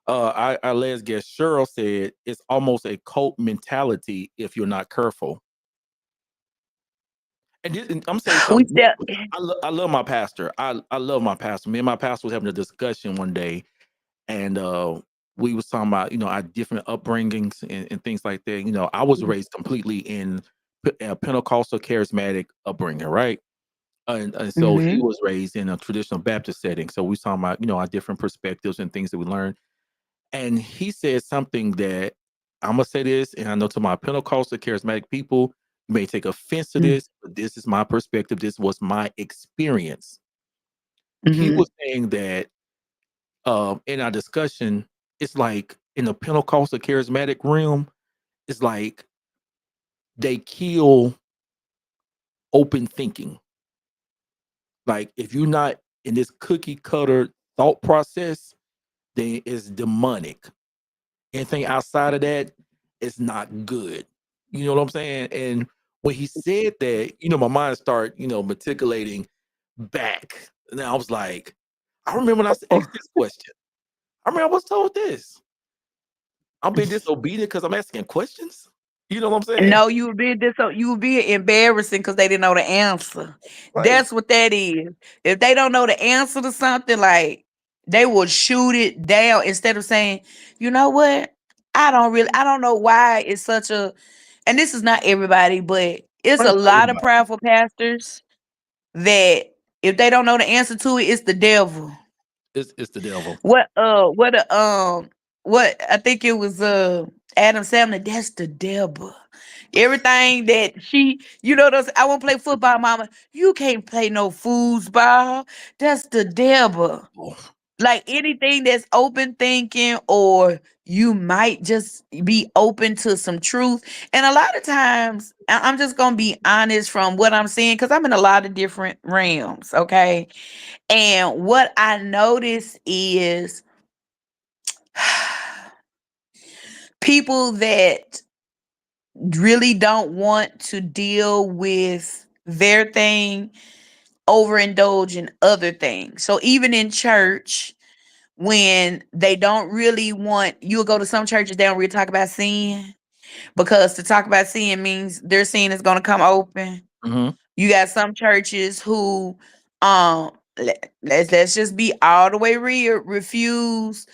Our last guest Cheryl said it's almost a cult mentality if you're not careful. And I'm saying We something. still I love my pastor. I love my pastor. Me and my pastor was having a discussion one day, and we was talking about our different upbringings and things like that. I was raised completely in a Pentecostal charismatic upbringing, right? And so he Mhm. was raised in a traditional Baptist setting. So we talking about our different perspectives and things that we learned. And he said something that I'm gonna say this, and I know to my Pentecostal charismatic people, you may take offense to Mm. this, but this is my perspective. This was my experience. He Mhm. was saying that in our discussion, it's like in the Pentecostal charismatic realm, it's like they kill open thinking. Like if you're not in this cookie cutter thought process, then it's demonic. Anything outside of that is not good. You know what I'm saying? And when he said that, my mind started, matriculating back. And I was like, I remember when I asked this question. I remember I was told this. I'm being disobedient because I'm asking questions. You know what I'm saying? No, you would be embarrassing because they didn't know the answer. Like, That's what that is. If they don't know the answer to something, like they will shoot it down instead of saying, you know what? I don't know why it's such a, and this is not everybody, but it's right, a it's not lot of everybody. powerful pastors that if they don't know the answer to it, it's the devil. It's the devil. What I think it was Adam Sandler, that's the devil. Everything that those I won't play football, mama. You can't play no foosball. That's the devil. Oh, Like anything that's open thinking, or you might just be open to some truth. And a lot of times, I'm just gonna be honest from what I'm seeing, because I'm in a lot of different realms, okay? And what I notice is people that really don't want to deal with their thing overindulge in other things. So even in church, when they don't really want, you'll go to some churches, they don't really talk about sin, because to talk about sin means their sin is going to come open. hmm You got some churches who let's just be all the way real, refuse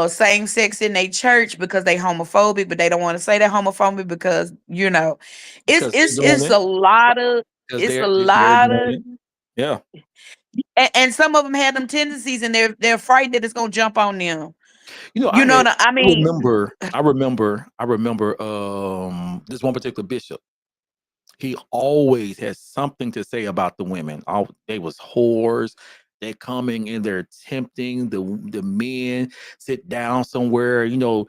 same sex in their church because they homophobic, but they don't want to say they're homophobic because it's because they're it's doing it's it. a lot of Because it's a they're lot doing of it. Yeah. and some of them have them tendencies, and they're frightened that it's gonna jump on them. I had I I mean, remember this one particular bishop. He always has something to say about the women. All they was whores. They coming and they're tempting the men. Sit down somewhere. The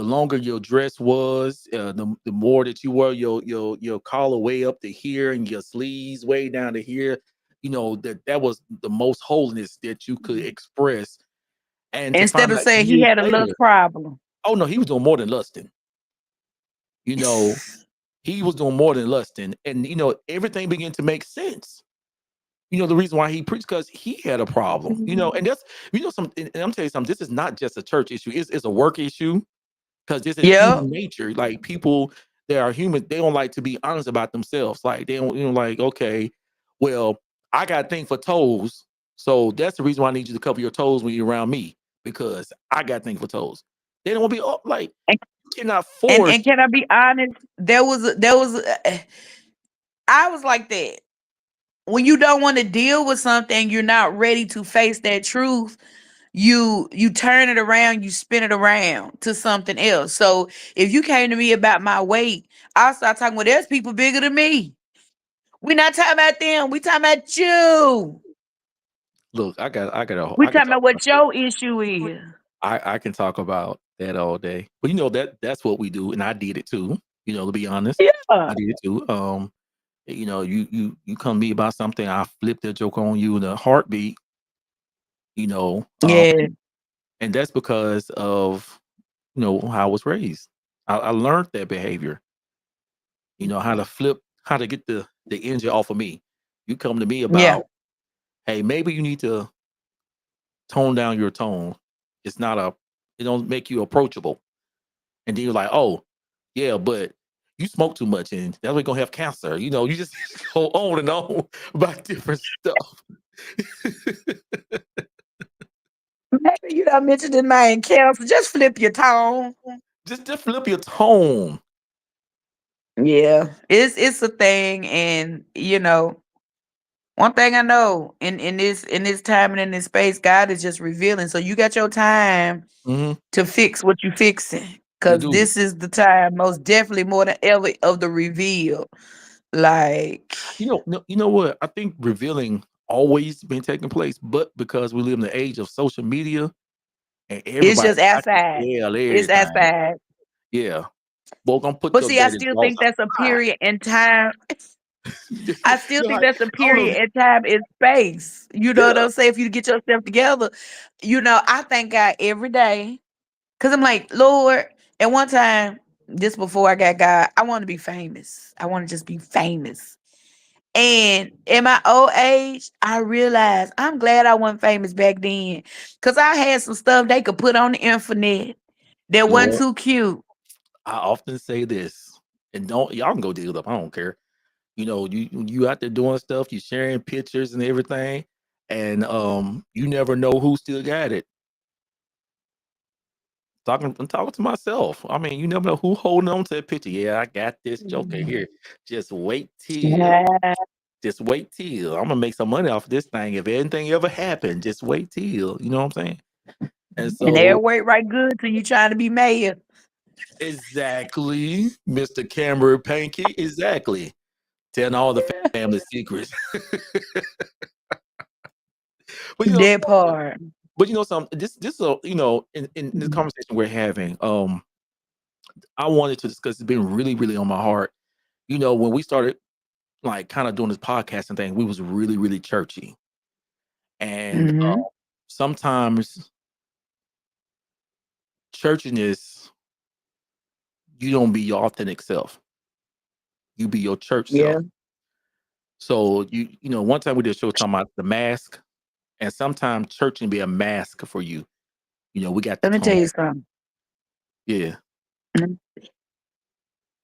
longer your dress was, the more that you wore your collar way up to here and your sleeves way down to here. That was the most holiness that you could express. And to instead find of out saying he years had a later, lust problem. oh no, he was doing more than lusting. You know, he was doing more than lusting, and everything began to make sense. The reason why he preached because he had a problem. And that's some. And I'm telling you something. This is not just a church issue. It's a work issue because this is Yep. human nature. Like people, they are human. They don't like to be honest about themselves. Like they don't. Like okay, well, I got a thing for toes, so that's the reason why I need you to cover your toes when you're around me because I got a thing for toes. They don't want to be like you cannot force. And can I be honest? I was like that. When you don't want to deal with something, you're not ready to face that truth. You turn it around, you spin it around to something else. So if you came to me about my weight, I'll start talking. Well, there's people bigger than me. We're not talking about them. We talking about you. Look, We I can talking talk about about what that. your issue is. I can talk about that all day. But that's what we do, and I did it too. To be honest, Yeah. I did too. You come to me about something, I flip that joke on you in a heartbeat. You know, um, Yeah. and that's because of how I was raised. I learned that behavior. How to flip, how to get the engine off of me. You come to me Yeah. about, hey, maybe you need to tone down your tone. It's not a, it don't make you approachable. And then you're like, oh, yeah, but you smoke too much and that's why you're gonna have cancer. You just go on and on about different stuff. Maybe you don't mention the main council. Just flip your tone. just flip your tone. Yeah. It's a thing, and one thing I know in this time and in this space, God is just revealing. So you got your time Hmm. to fix what you fixing. You Cause do. this is the time, most definitely more than ever, of the reveal. Like, You know what? I think revealing always been taking place, but because we live in the age of social media and it's everybody just got to outside. tell It's everything. outside. Yeah. Boy, gonna put But your see, I dirty still drawers think that's a outside. period in time. I still think Like, that's a I don't know. period in time and space. You know what Yeah. I'm saying? If you get yourself together, I thank God every day. Cause I'm like, Lord, at one time, this before I got God, I want to be famous. I want to just be famous. And in my old age, I realized I'm glad I wasn't famous back then. Cause I had some stuff they could put on the internet that wasn't Lord, too cute. I often say this, and don't y'all can go deal it up. I don't care. You out there doing stuff, you sharing pictures and everything, and you never know who still got it. I'm talking to myself. I mean, you never know who holding on to that picture. Yeah, I got this joker here. Just wait till. Yeah. Just wait till. I'm gonna make some money off of this thing. If anything ever happened, just wait till. You know what I'm saying? And And they'll so wait right good till you trying to be mayor. exactly, Mr. Camera Panky, exactly. Telling all the family secrets. but you know, That part. but something. This in this conversation we're having, I wanted to discuss. It's been really, really on my heart. When we started like kind of doing this podcasting thing, we was really, really churchy, and Hmm. sometimes churchiness, you don't be your authentic self. You be your church Yeah. self. So one time we did a show talking about the mask, and sometimes church can be a mask for you. We got the Let me tell tone. you something. Yeah. Mhm.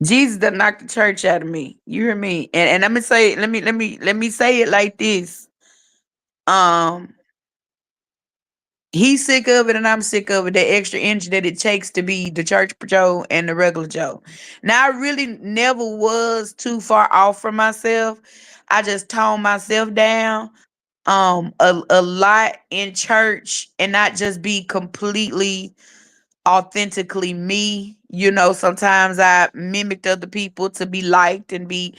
Jesus done knocked the church out of me. You hear me? And let me say, let me say it like this. Um, he's sick of it, and I'm sick of it. That extra inch that it takes to be the church Joe and the regular Joe. Now, I really never was too far off from myself. I just toned myself down a lot in church and not just be completely authentically me. Sometimes I mimicked other people to be liked and be.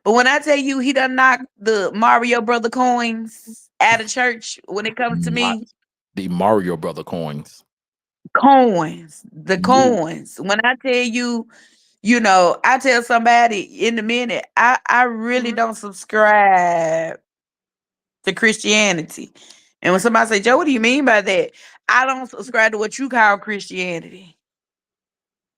But when I tell you he done knocked the Mario Brother coins out of church when it comes to My, me, the Mario Brother coins. coins, the Yeah. coins. When I tell you, I tell somebody in a minute, I really don't subscribe to Christianity. And when somebody say, Joe, what do you mean by that? I don't subscribe to what you call Christianity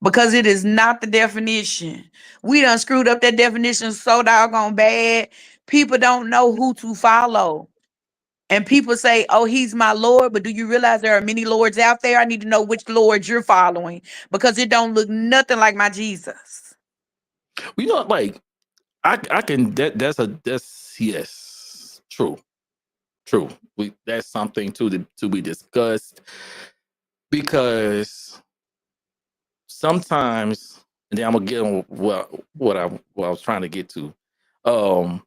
because it is not the definition. We done screwed up that definition so doggone bad. People don't know who to follow. And people say, oh, he's my Lord. But do you realize there are many Lords out there? I need to know which Lord you're following because it don't look nothing like my Jesus. Like I can that's yes, true, true. That's something to be discussed because sometimes, and then I'm gonna get on what I was trying to get to. Um,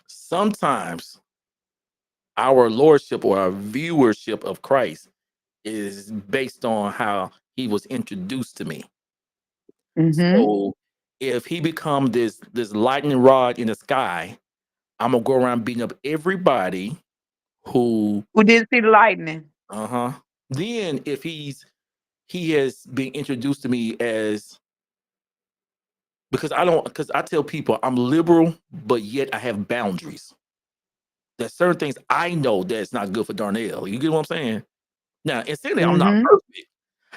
Sometimes our lordship or our viewership of Christ is based on how he was introduced to me. Mm-hmm. So if he become this lightning rod in the sky, I'm gonna go around beating up everybody who Who didn't see the lightning? uh-huh. Then if he has been introduced to me as because I tell people I'm liberal, but yet I have boundaries. There's certain things I know that's not good for Darnell. You get what I'm saying? Now, and saying that I'm not Mm-hmm. perfect,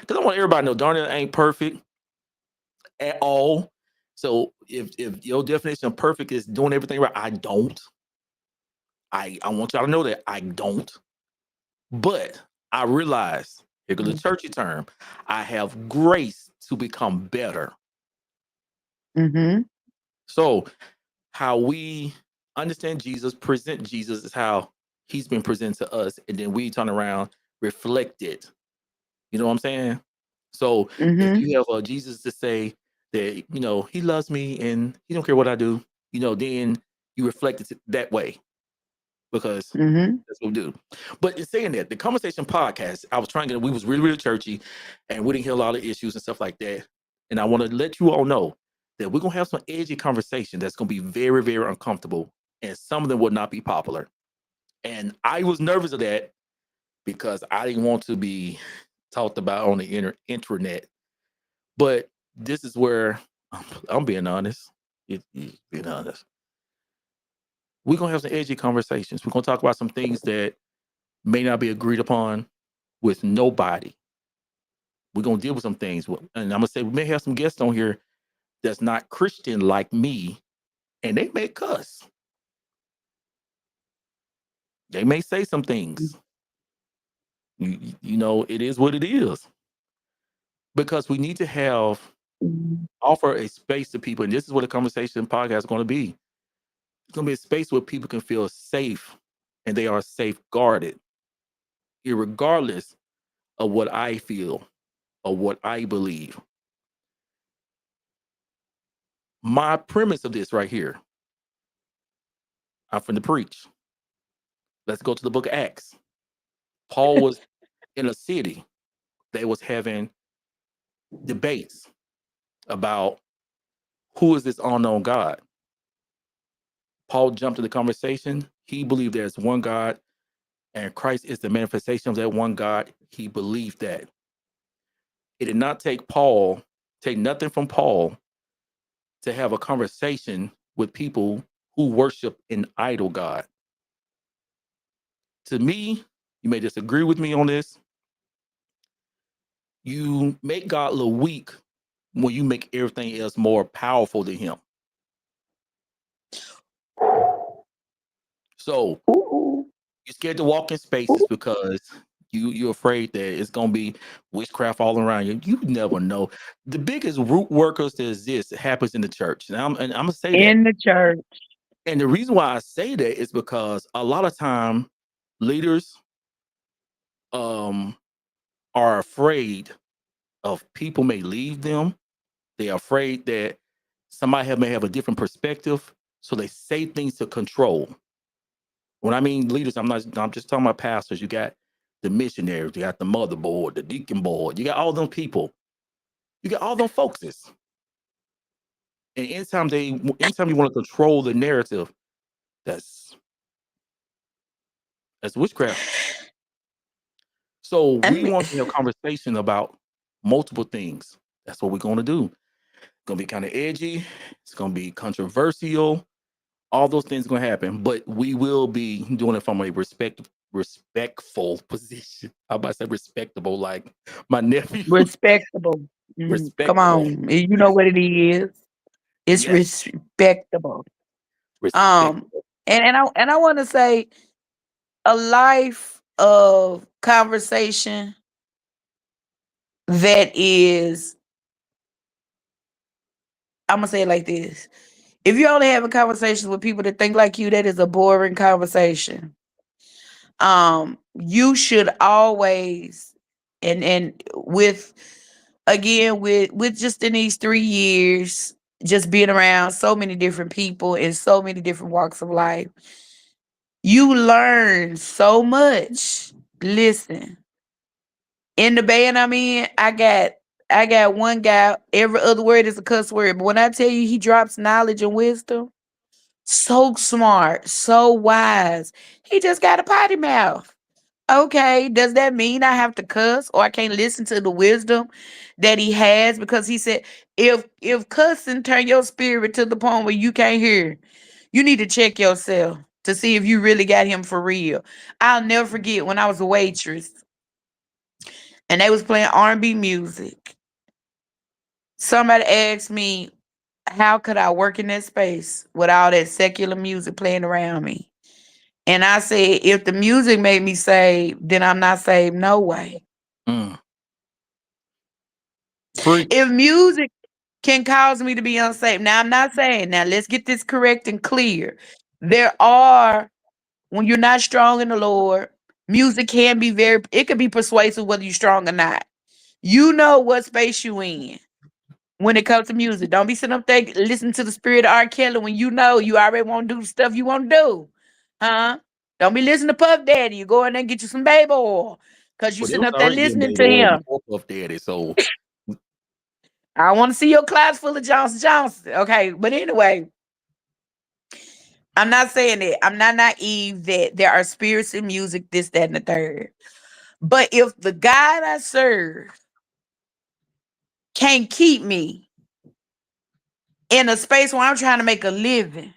because I want everybody to know Darnell ain't perfect at all. So if your definition of perfect is doing everything right, I don't. I want y'all to know that I don't. But I realize, here goes the churchy term, I have grace to become better. Mm-hmm. So how we understand Jesus, present Jesus is how he's been presented to us, and then we turn around, reflect it. You know what I'm saying? So if Mm-hmm. you have Jesus to say that, he loves me and he don't care what I do, then you reflect it that way, because Mm-hmm. that's what we do. But in saying that, the Conversation Podcast, I was trying to, we was really, really churchy, and we didn't hear a lot of issues and stuff like that. And I want to let you all know that we're going to have some edgy conversation that's going to be very, very uncomfortable, and some of them will not be popular. And I was nervous of that because I didn't want to be talked about on the internet. But this is where I'm being honest. Being honest. We're going to have some edgy conversations. We're going to talk about some things that may not be agreed upon with nobody. We're gonna deal with some things, and I'm gonna say we may have some guests on here that's not Christian like me, and they may cuss. They may say some things. It is what it is, because we need to have offer a space to people, and this is what a conversation podcast is going to be. It's going to be a space where people can feel safe, and they are safeguarded, regardless of what I feel or what I believe. My premise of this right here, I'm from the preach. Let's go to the book of Acts. Paul was in a city. They was having debates about who is this unknown God. Paul jumped to the conversation. He believed there's one God, and Christ is the manifestation of that one God. He believed that. It did not take nothing from Paul to have a conversation with people who worship an idol God. To me, you may disagree with me on this. You make God look weak when you make everything else more powerful than him. So Ooh. you're scared to walk in spaces because you're afraid that it's gonna be witchcraft all around you. You never know. The biggest root workers that exist happens in the church, and I'm gonna say that. In the church. And the reason why I say that is because a lot of time leaders um are afraid of people may leave them. They're afraid that may have a different perspective, so they say things to control. When I mean leaders, I'm just talking about pastors. You got the missionaries, you got the mother board, the deacon board, you got all them people, you got all them folks. And anytime you want to control the narrative, that's that's witchcraft. So I we mean, want to have a conversation about multiple things. That's what we're going to do. It's going to be kind of edgy. It's going to be controversial. All those things are going to happen, but we will be doing it from a respectful position. How about I say respectable, like my nephew? respectable. Come Respectable. on. You know what it is. It's Yes, respectable. Um, respectable. and I want to say a life of conversation that is, I'm gonna say it like this. If you only having conversations with people that think like you, that is a boring conversation. You should always, and with, again, with just in these 3 years, just being around so many different people in so many different walks of life, you learn so much. Listen, in the band I'm in, I got one guy, every other word is a cuss word. But when I tell you he drops knowledge and wisdom, so smart, so wise. He just got a potty mouth. Okay, does that mean I have to cuss or I can't listen to the wisdom that he has? Because he said, if cussing turn your spirit to the point where you can't hear, you need to check yourself to see if you really got him for real. I'll never forget when I was a waitress and they was playing R&B music. Somebody asked me, how could I work in that space with all that secular music playing around me? And I said, if the music made me saved, then I'm not saved no way. Mm. Preach. If music can cause me to be unsafe, now I'm not saying, now let's get this correct and clear. There are, when you're not strong in the Lord, music can be it could be persuasive whether you're strong or not. You know what space you in when it comes to music. Don't be sitting up there listening to the spirit of R. Kelly when you know you already want to do the stuff you want to do. Huh? Don't be listening to Puff Daddy. You go in there and get you some baby oil. Cause you Well, they sitting was up there already getting listening baby to oil him. before Puff Daddy, so I want to see your class full of Johnson Johnson. Okay. But anyway, I'm not saying that. I'm not naive that there are spirits in music, this, that, and the third. But if the God I serve can't keep me in a space where I'm trying to make a living,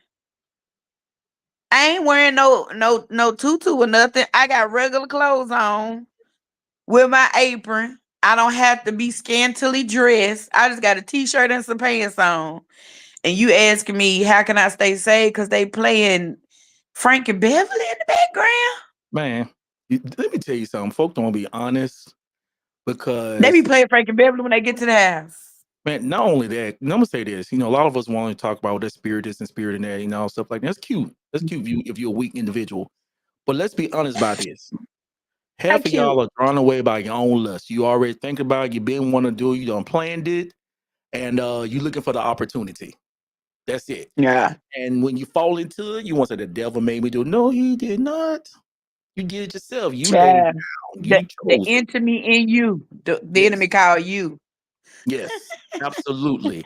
I ain't wearing no tutu or nothing. I got regular clothes on with my apron. I don't have to be scantily dressed. I just got a t-shirt and some pants on. And you asking me how can I stay safe? Because they playing Frankie Beverly in the background. man, let me tell you something. Folk don't be honest They be because playing Frankie Beverly when they get to the house. man, not only that, I'm gonna say this. A lot of us want to talk about that spirit, this and spirit and that, stuff like that. That's cute. That's cute if you're a weak individual. But let's be honest about this. How Half of cute. y'all are drawn away by your own lust. You already think about it, you been want to do it, you done planned it, and you looking for the opportunity. That's it. Yeah. And when you fall into it, you want to say the devil made me do it. No, he did not. You did it yourself. You laid it Child. down. The You the chose it. intimate in you. The enemy Yes. call you. Yes. Absolutely.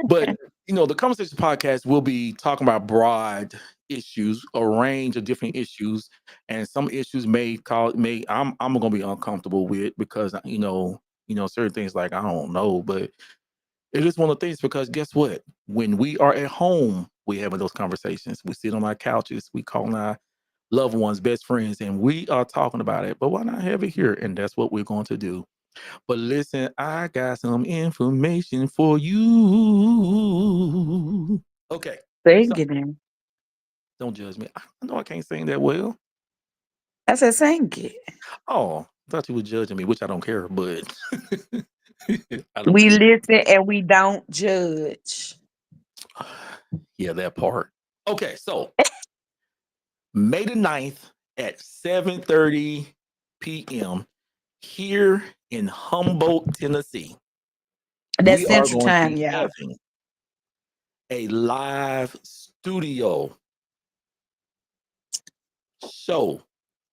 But the Conversation Podcast will be talking about broad issues, a range of different issues, and some issues may I'm gonna be uncomfortable with because certain things like I don't know, but it is one of the things because guess what? When we are at home, we having those conversations. We sit on our couches, we calling our loved ones, best friends, and we are talking about it. But why not have it here? And that's what we're going to do. But listen, I got some information for you. Okay. Sing So it in. don't judge me. I know I can't sing that well. I said sing it. Oh, I thought you were judging me, which I don't care, but I don't We care. listen and we don't judge. Yeah, that part. Okay, so May the 9th at 7:30 p.m. here in Humboldt, Tennessee, That's we are Central going to Time, be y'all. having a live studio show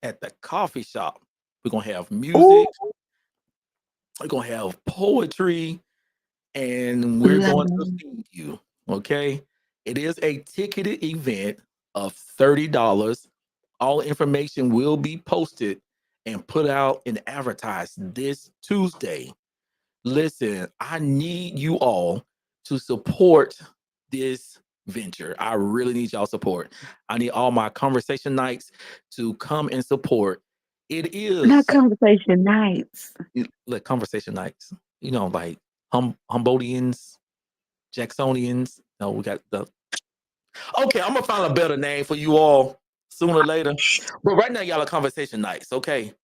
at the coffee shop. We're gonna have Ooh, music, we're gonna have poetry, and we're going to love. feed you. Okay. It is a ticketed event of $30. All information will be posted and put out and advertised this Tuesday. Listen, I need you all to support this venture. I really need y'all support. I need all my conversation nights to come and support. It Not is conversation nights. like conversation nights, like Humboldtians, Jacksonians. No, we got the okay. I'm gonna find a better name for you all sooner or later. But right now, y'all are conversation nights, okay?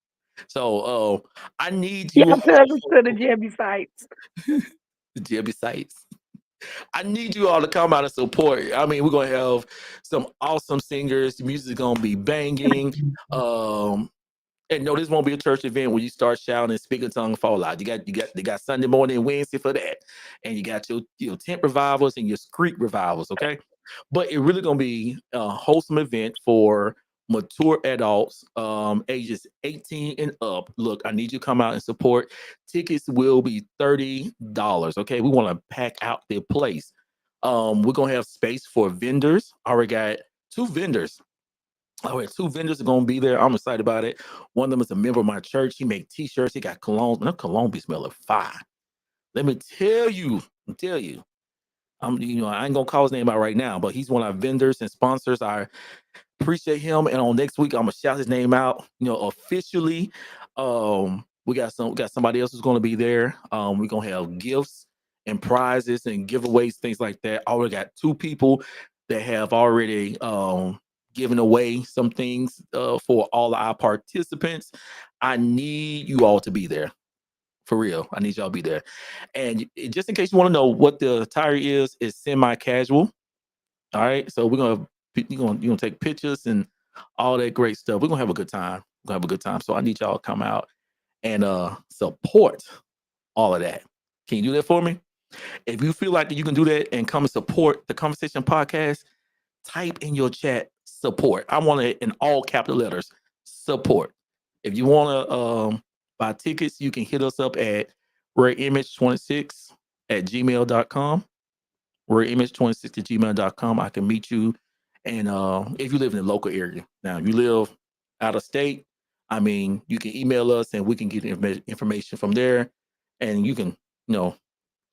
So I need you Y'all all cousins to the Jebusites. the Jebusites. I need you all to come out and support. I mean, we're gonna have some awesome singers. The music's gonna be banging. Um, and no, this won't be a church event where you start shouting and speaking tongue fall out. They got Sunday morning and Wednesday for that, and you got your tent revivals and your street revivals. Okay, but it really gonna be a wholesome event for mature adults, ages 18 and up. Look, I need you to come out and support. Tickets will be $30. Okay, we want to pack out the place. We're gonna have space for vendors. I already got two vendors All right, two vendors are gonna be there. I'm excited about it. One of them is a member of my church. He make t-shirts. He got cologne. And that cologne be smelling fire. Let me tell you. I ain't gonna call his name out right now, but he's one of our vendors and sponsors. I appreciate him. And on next week, I'm gonna shout his name out, officially. We got somebody else who's gonna be there. We're gonna have gifts and prizes and giveaways, things like that. I already got two people that have already given away some things for all of our participants. I need you all to be there. For real. I need y'all to be there. And just in case you want to know what the attire is semi-casual. All right. So you're gonna take pictures and all that great stuff. We're gonna have a good time. We're gonna have a good time. So I need y'all to come out and support all of that. Can you do that for me? If you feel like you can do that and come and support the Konversation Podcast, type in your chat support. I want it in all capital letters. Support. If you want to buy tickets, you can hit us up at rareimage26 at gmail.com. Rareimage26 at gmail.com. I can meet you. And if you live in the local area. Now, if you live out of state, I mean, you can email us and we can get information from there. And you can,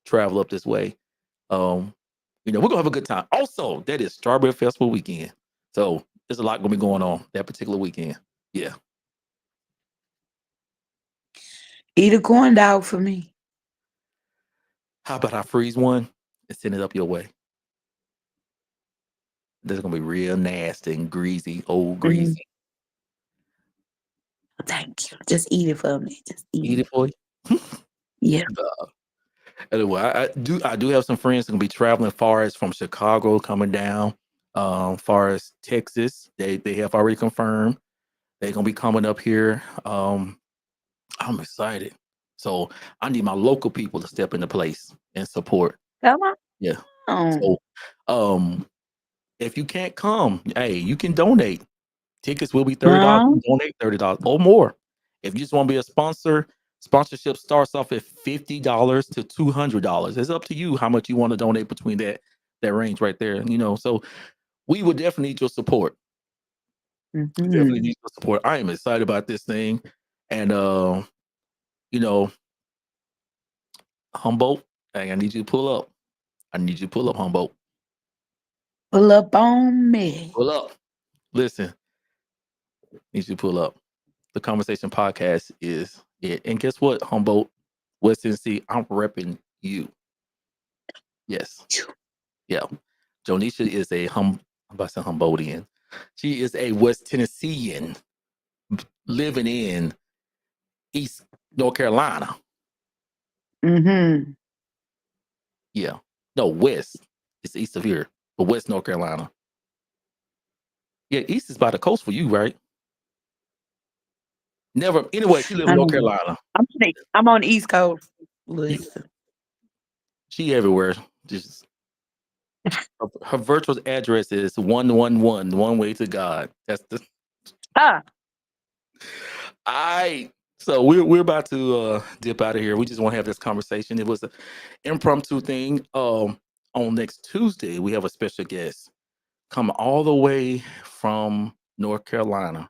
travel up this way. We're gonna have a good time. Also, that is Strawberry Festival weekend. So there's a lot gonna be going on that particular weekend. Yeah. Eat a corn dog for me. How about I freeze one and send it up your way? This is gonna be real nasty and greasy, old Mhm. greasy. Thank you. Just eat it for me. Just eat Eat it. it for you. Yeah. Anyway, I do have some friends that gonna be traveling far as from Chicago coming down, far as Texas. They have already confirmed they're gonna be coming up here. I'm excited. So I need my local people to step into place and support. Come Yeah. on. So um if you can't come, hey, you can donate. Tickets will be $30. Huh? You can donate $30 or more. If you just want to be a sponsor, sponsorship starts off at $50 to $200. It's up to you how much you want to donate between that range right there. So we would definitely need your support. We definitely Mhm. need your support. I am excited about this thing. And you know, Humboldt, hey, I need you to pull up. I need you to pull up, Humboldt. Pull up on me. Pull up. Listen, need you to pull up. The Konversation Podcast is it. And guess what, Humboldt, West Tennessee, I'm repping you. Yes. Yeah. Jonisha is I'm about to say Humboldtian. She is a West Tennessean living in East North Carolina. Mhm. Yeah. No, West. It's east of here, but West North Carolina. Yeah, East is by the coast for you, right? Never. Anyway, she lives I in North know. Carolina. I'm on the East Coast. Yeah, Listen. she everywhere. Just her virtual address is 111, one way to God. That's the Ah. I. So we're about to dip out of here. We just want to have this conversation. It was an impromptu thing. On next Tuesday, we have a special guest come all the way from North Carolina.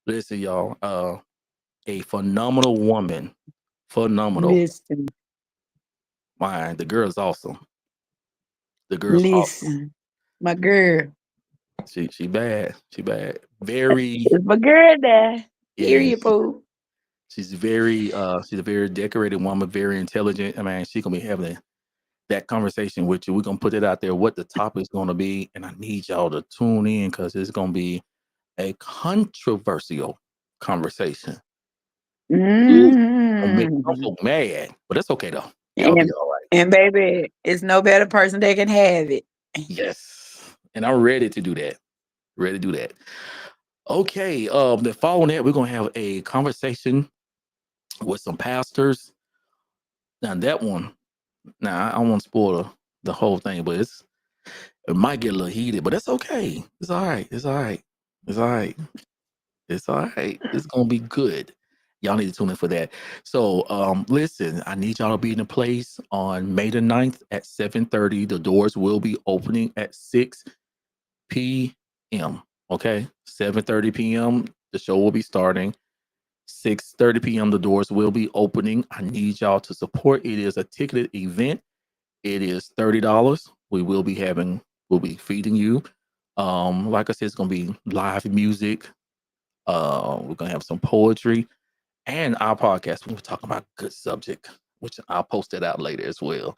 Listen, y'all, a phenomenal woman. Phenomenal. Listen. Man, the girl's awesome. The girl's awesome. Listen. My girl. She bad. She bad. Very, It's my girl there. yeah. Period, Pooh. She's a very decorated woman, very intelligent. I mean, she's gonna be having that conversation with you. We're gonna put it out there what the topic's gonna be, and I need y'all to tune in because it's gonna be a controversial conversation. Ooh, gonna make some Mm. folk mad, but that's okay though. Y'all be And all right. and baby, it's no better person that can have it. Yes, and I'm ready to do that. Ready to do that. Okay. Then following that, we're gonna have a conversation with some pastors. Now that one, now I don't want to spoil the whole thing, but it might get a little heated, but that's okay. It's all right. It's all right. It's all right. It's all right. It's gonna be good. Y'all need to tune in for that. So listen, I need y'all to be in a place on May the 9th at 7:30. The doors will be opening at 6 p.m. Okay, 7:30 p.m. The show will be starting. 6:30 p.m. the doors will be opening. I need y'all to support. It is a ticketed event. It is $30. We'll be feeding you. Like I said, it's gonna be live music. We're gonna have some poetry and our podcast. We're talking about good subject, which I'll post that out later as well.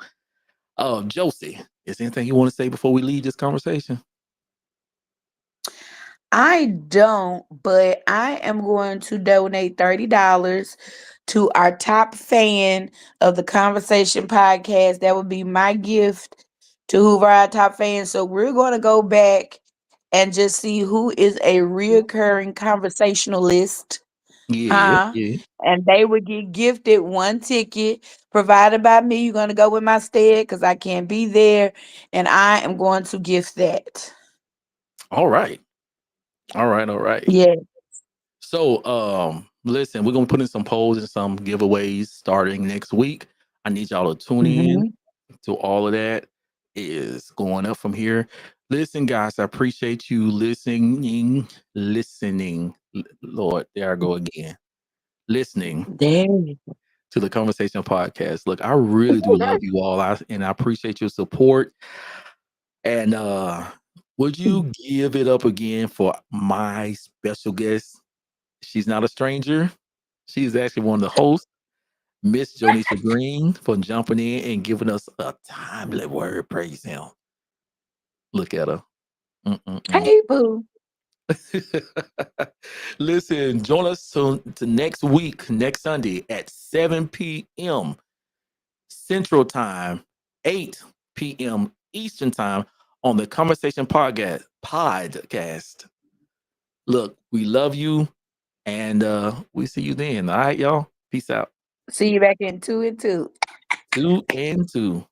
Josie, is there anything you want to say before we leave this conversation? I don't, but I am going to donate $30 to our top fan of the Conversation Podcast. That would be my gift to whoever our top fan. So we're going to go back and just see who is a reoccurring conversationalist. Yeah, Huh? yeah. And they would get gifted one ticket provided by me. You're going to go with my stead because I can't be there. And I am going to gift that. All right. All right. All right. Yeah. So, listen, we're gonna put in some polls and some giveaways starting next week. I need y'all to tune in Mhm. to all of that. It is going up from here. Listen, guys, I appreciate you listening. Lord, there I go again. Listening There you to the Conversation Podcast. Look, I really do love you all. And I appreciate your support. And would you give it up again for my special guest? She's not a stranger. She's actually one of the hosts, Miss Jonisha Green, for jumping in and giving us a timely word. Praise him. Look at her. Mm-mm-mm. Hey, boo. Listen, join us to next week, next Sunday at 7 p.m. Central Time, 8 p.m. Eastern Time on the Conversation Podcast. Look, we love you, and we see you then. All right, y'all. Peace out. See you back in 2 and 2. 2 and 2.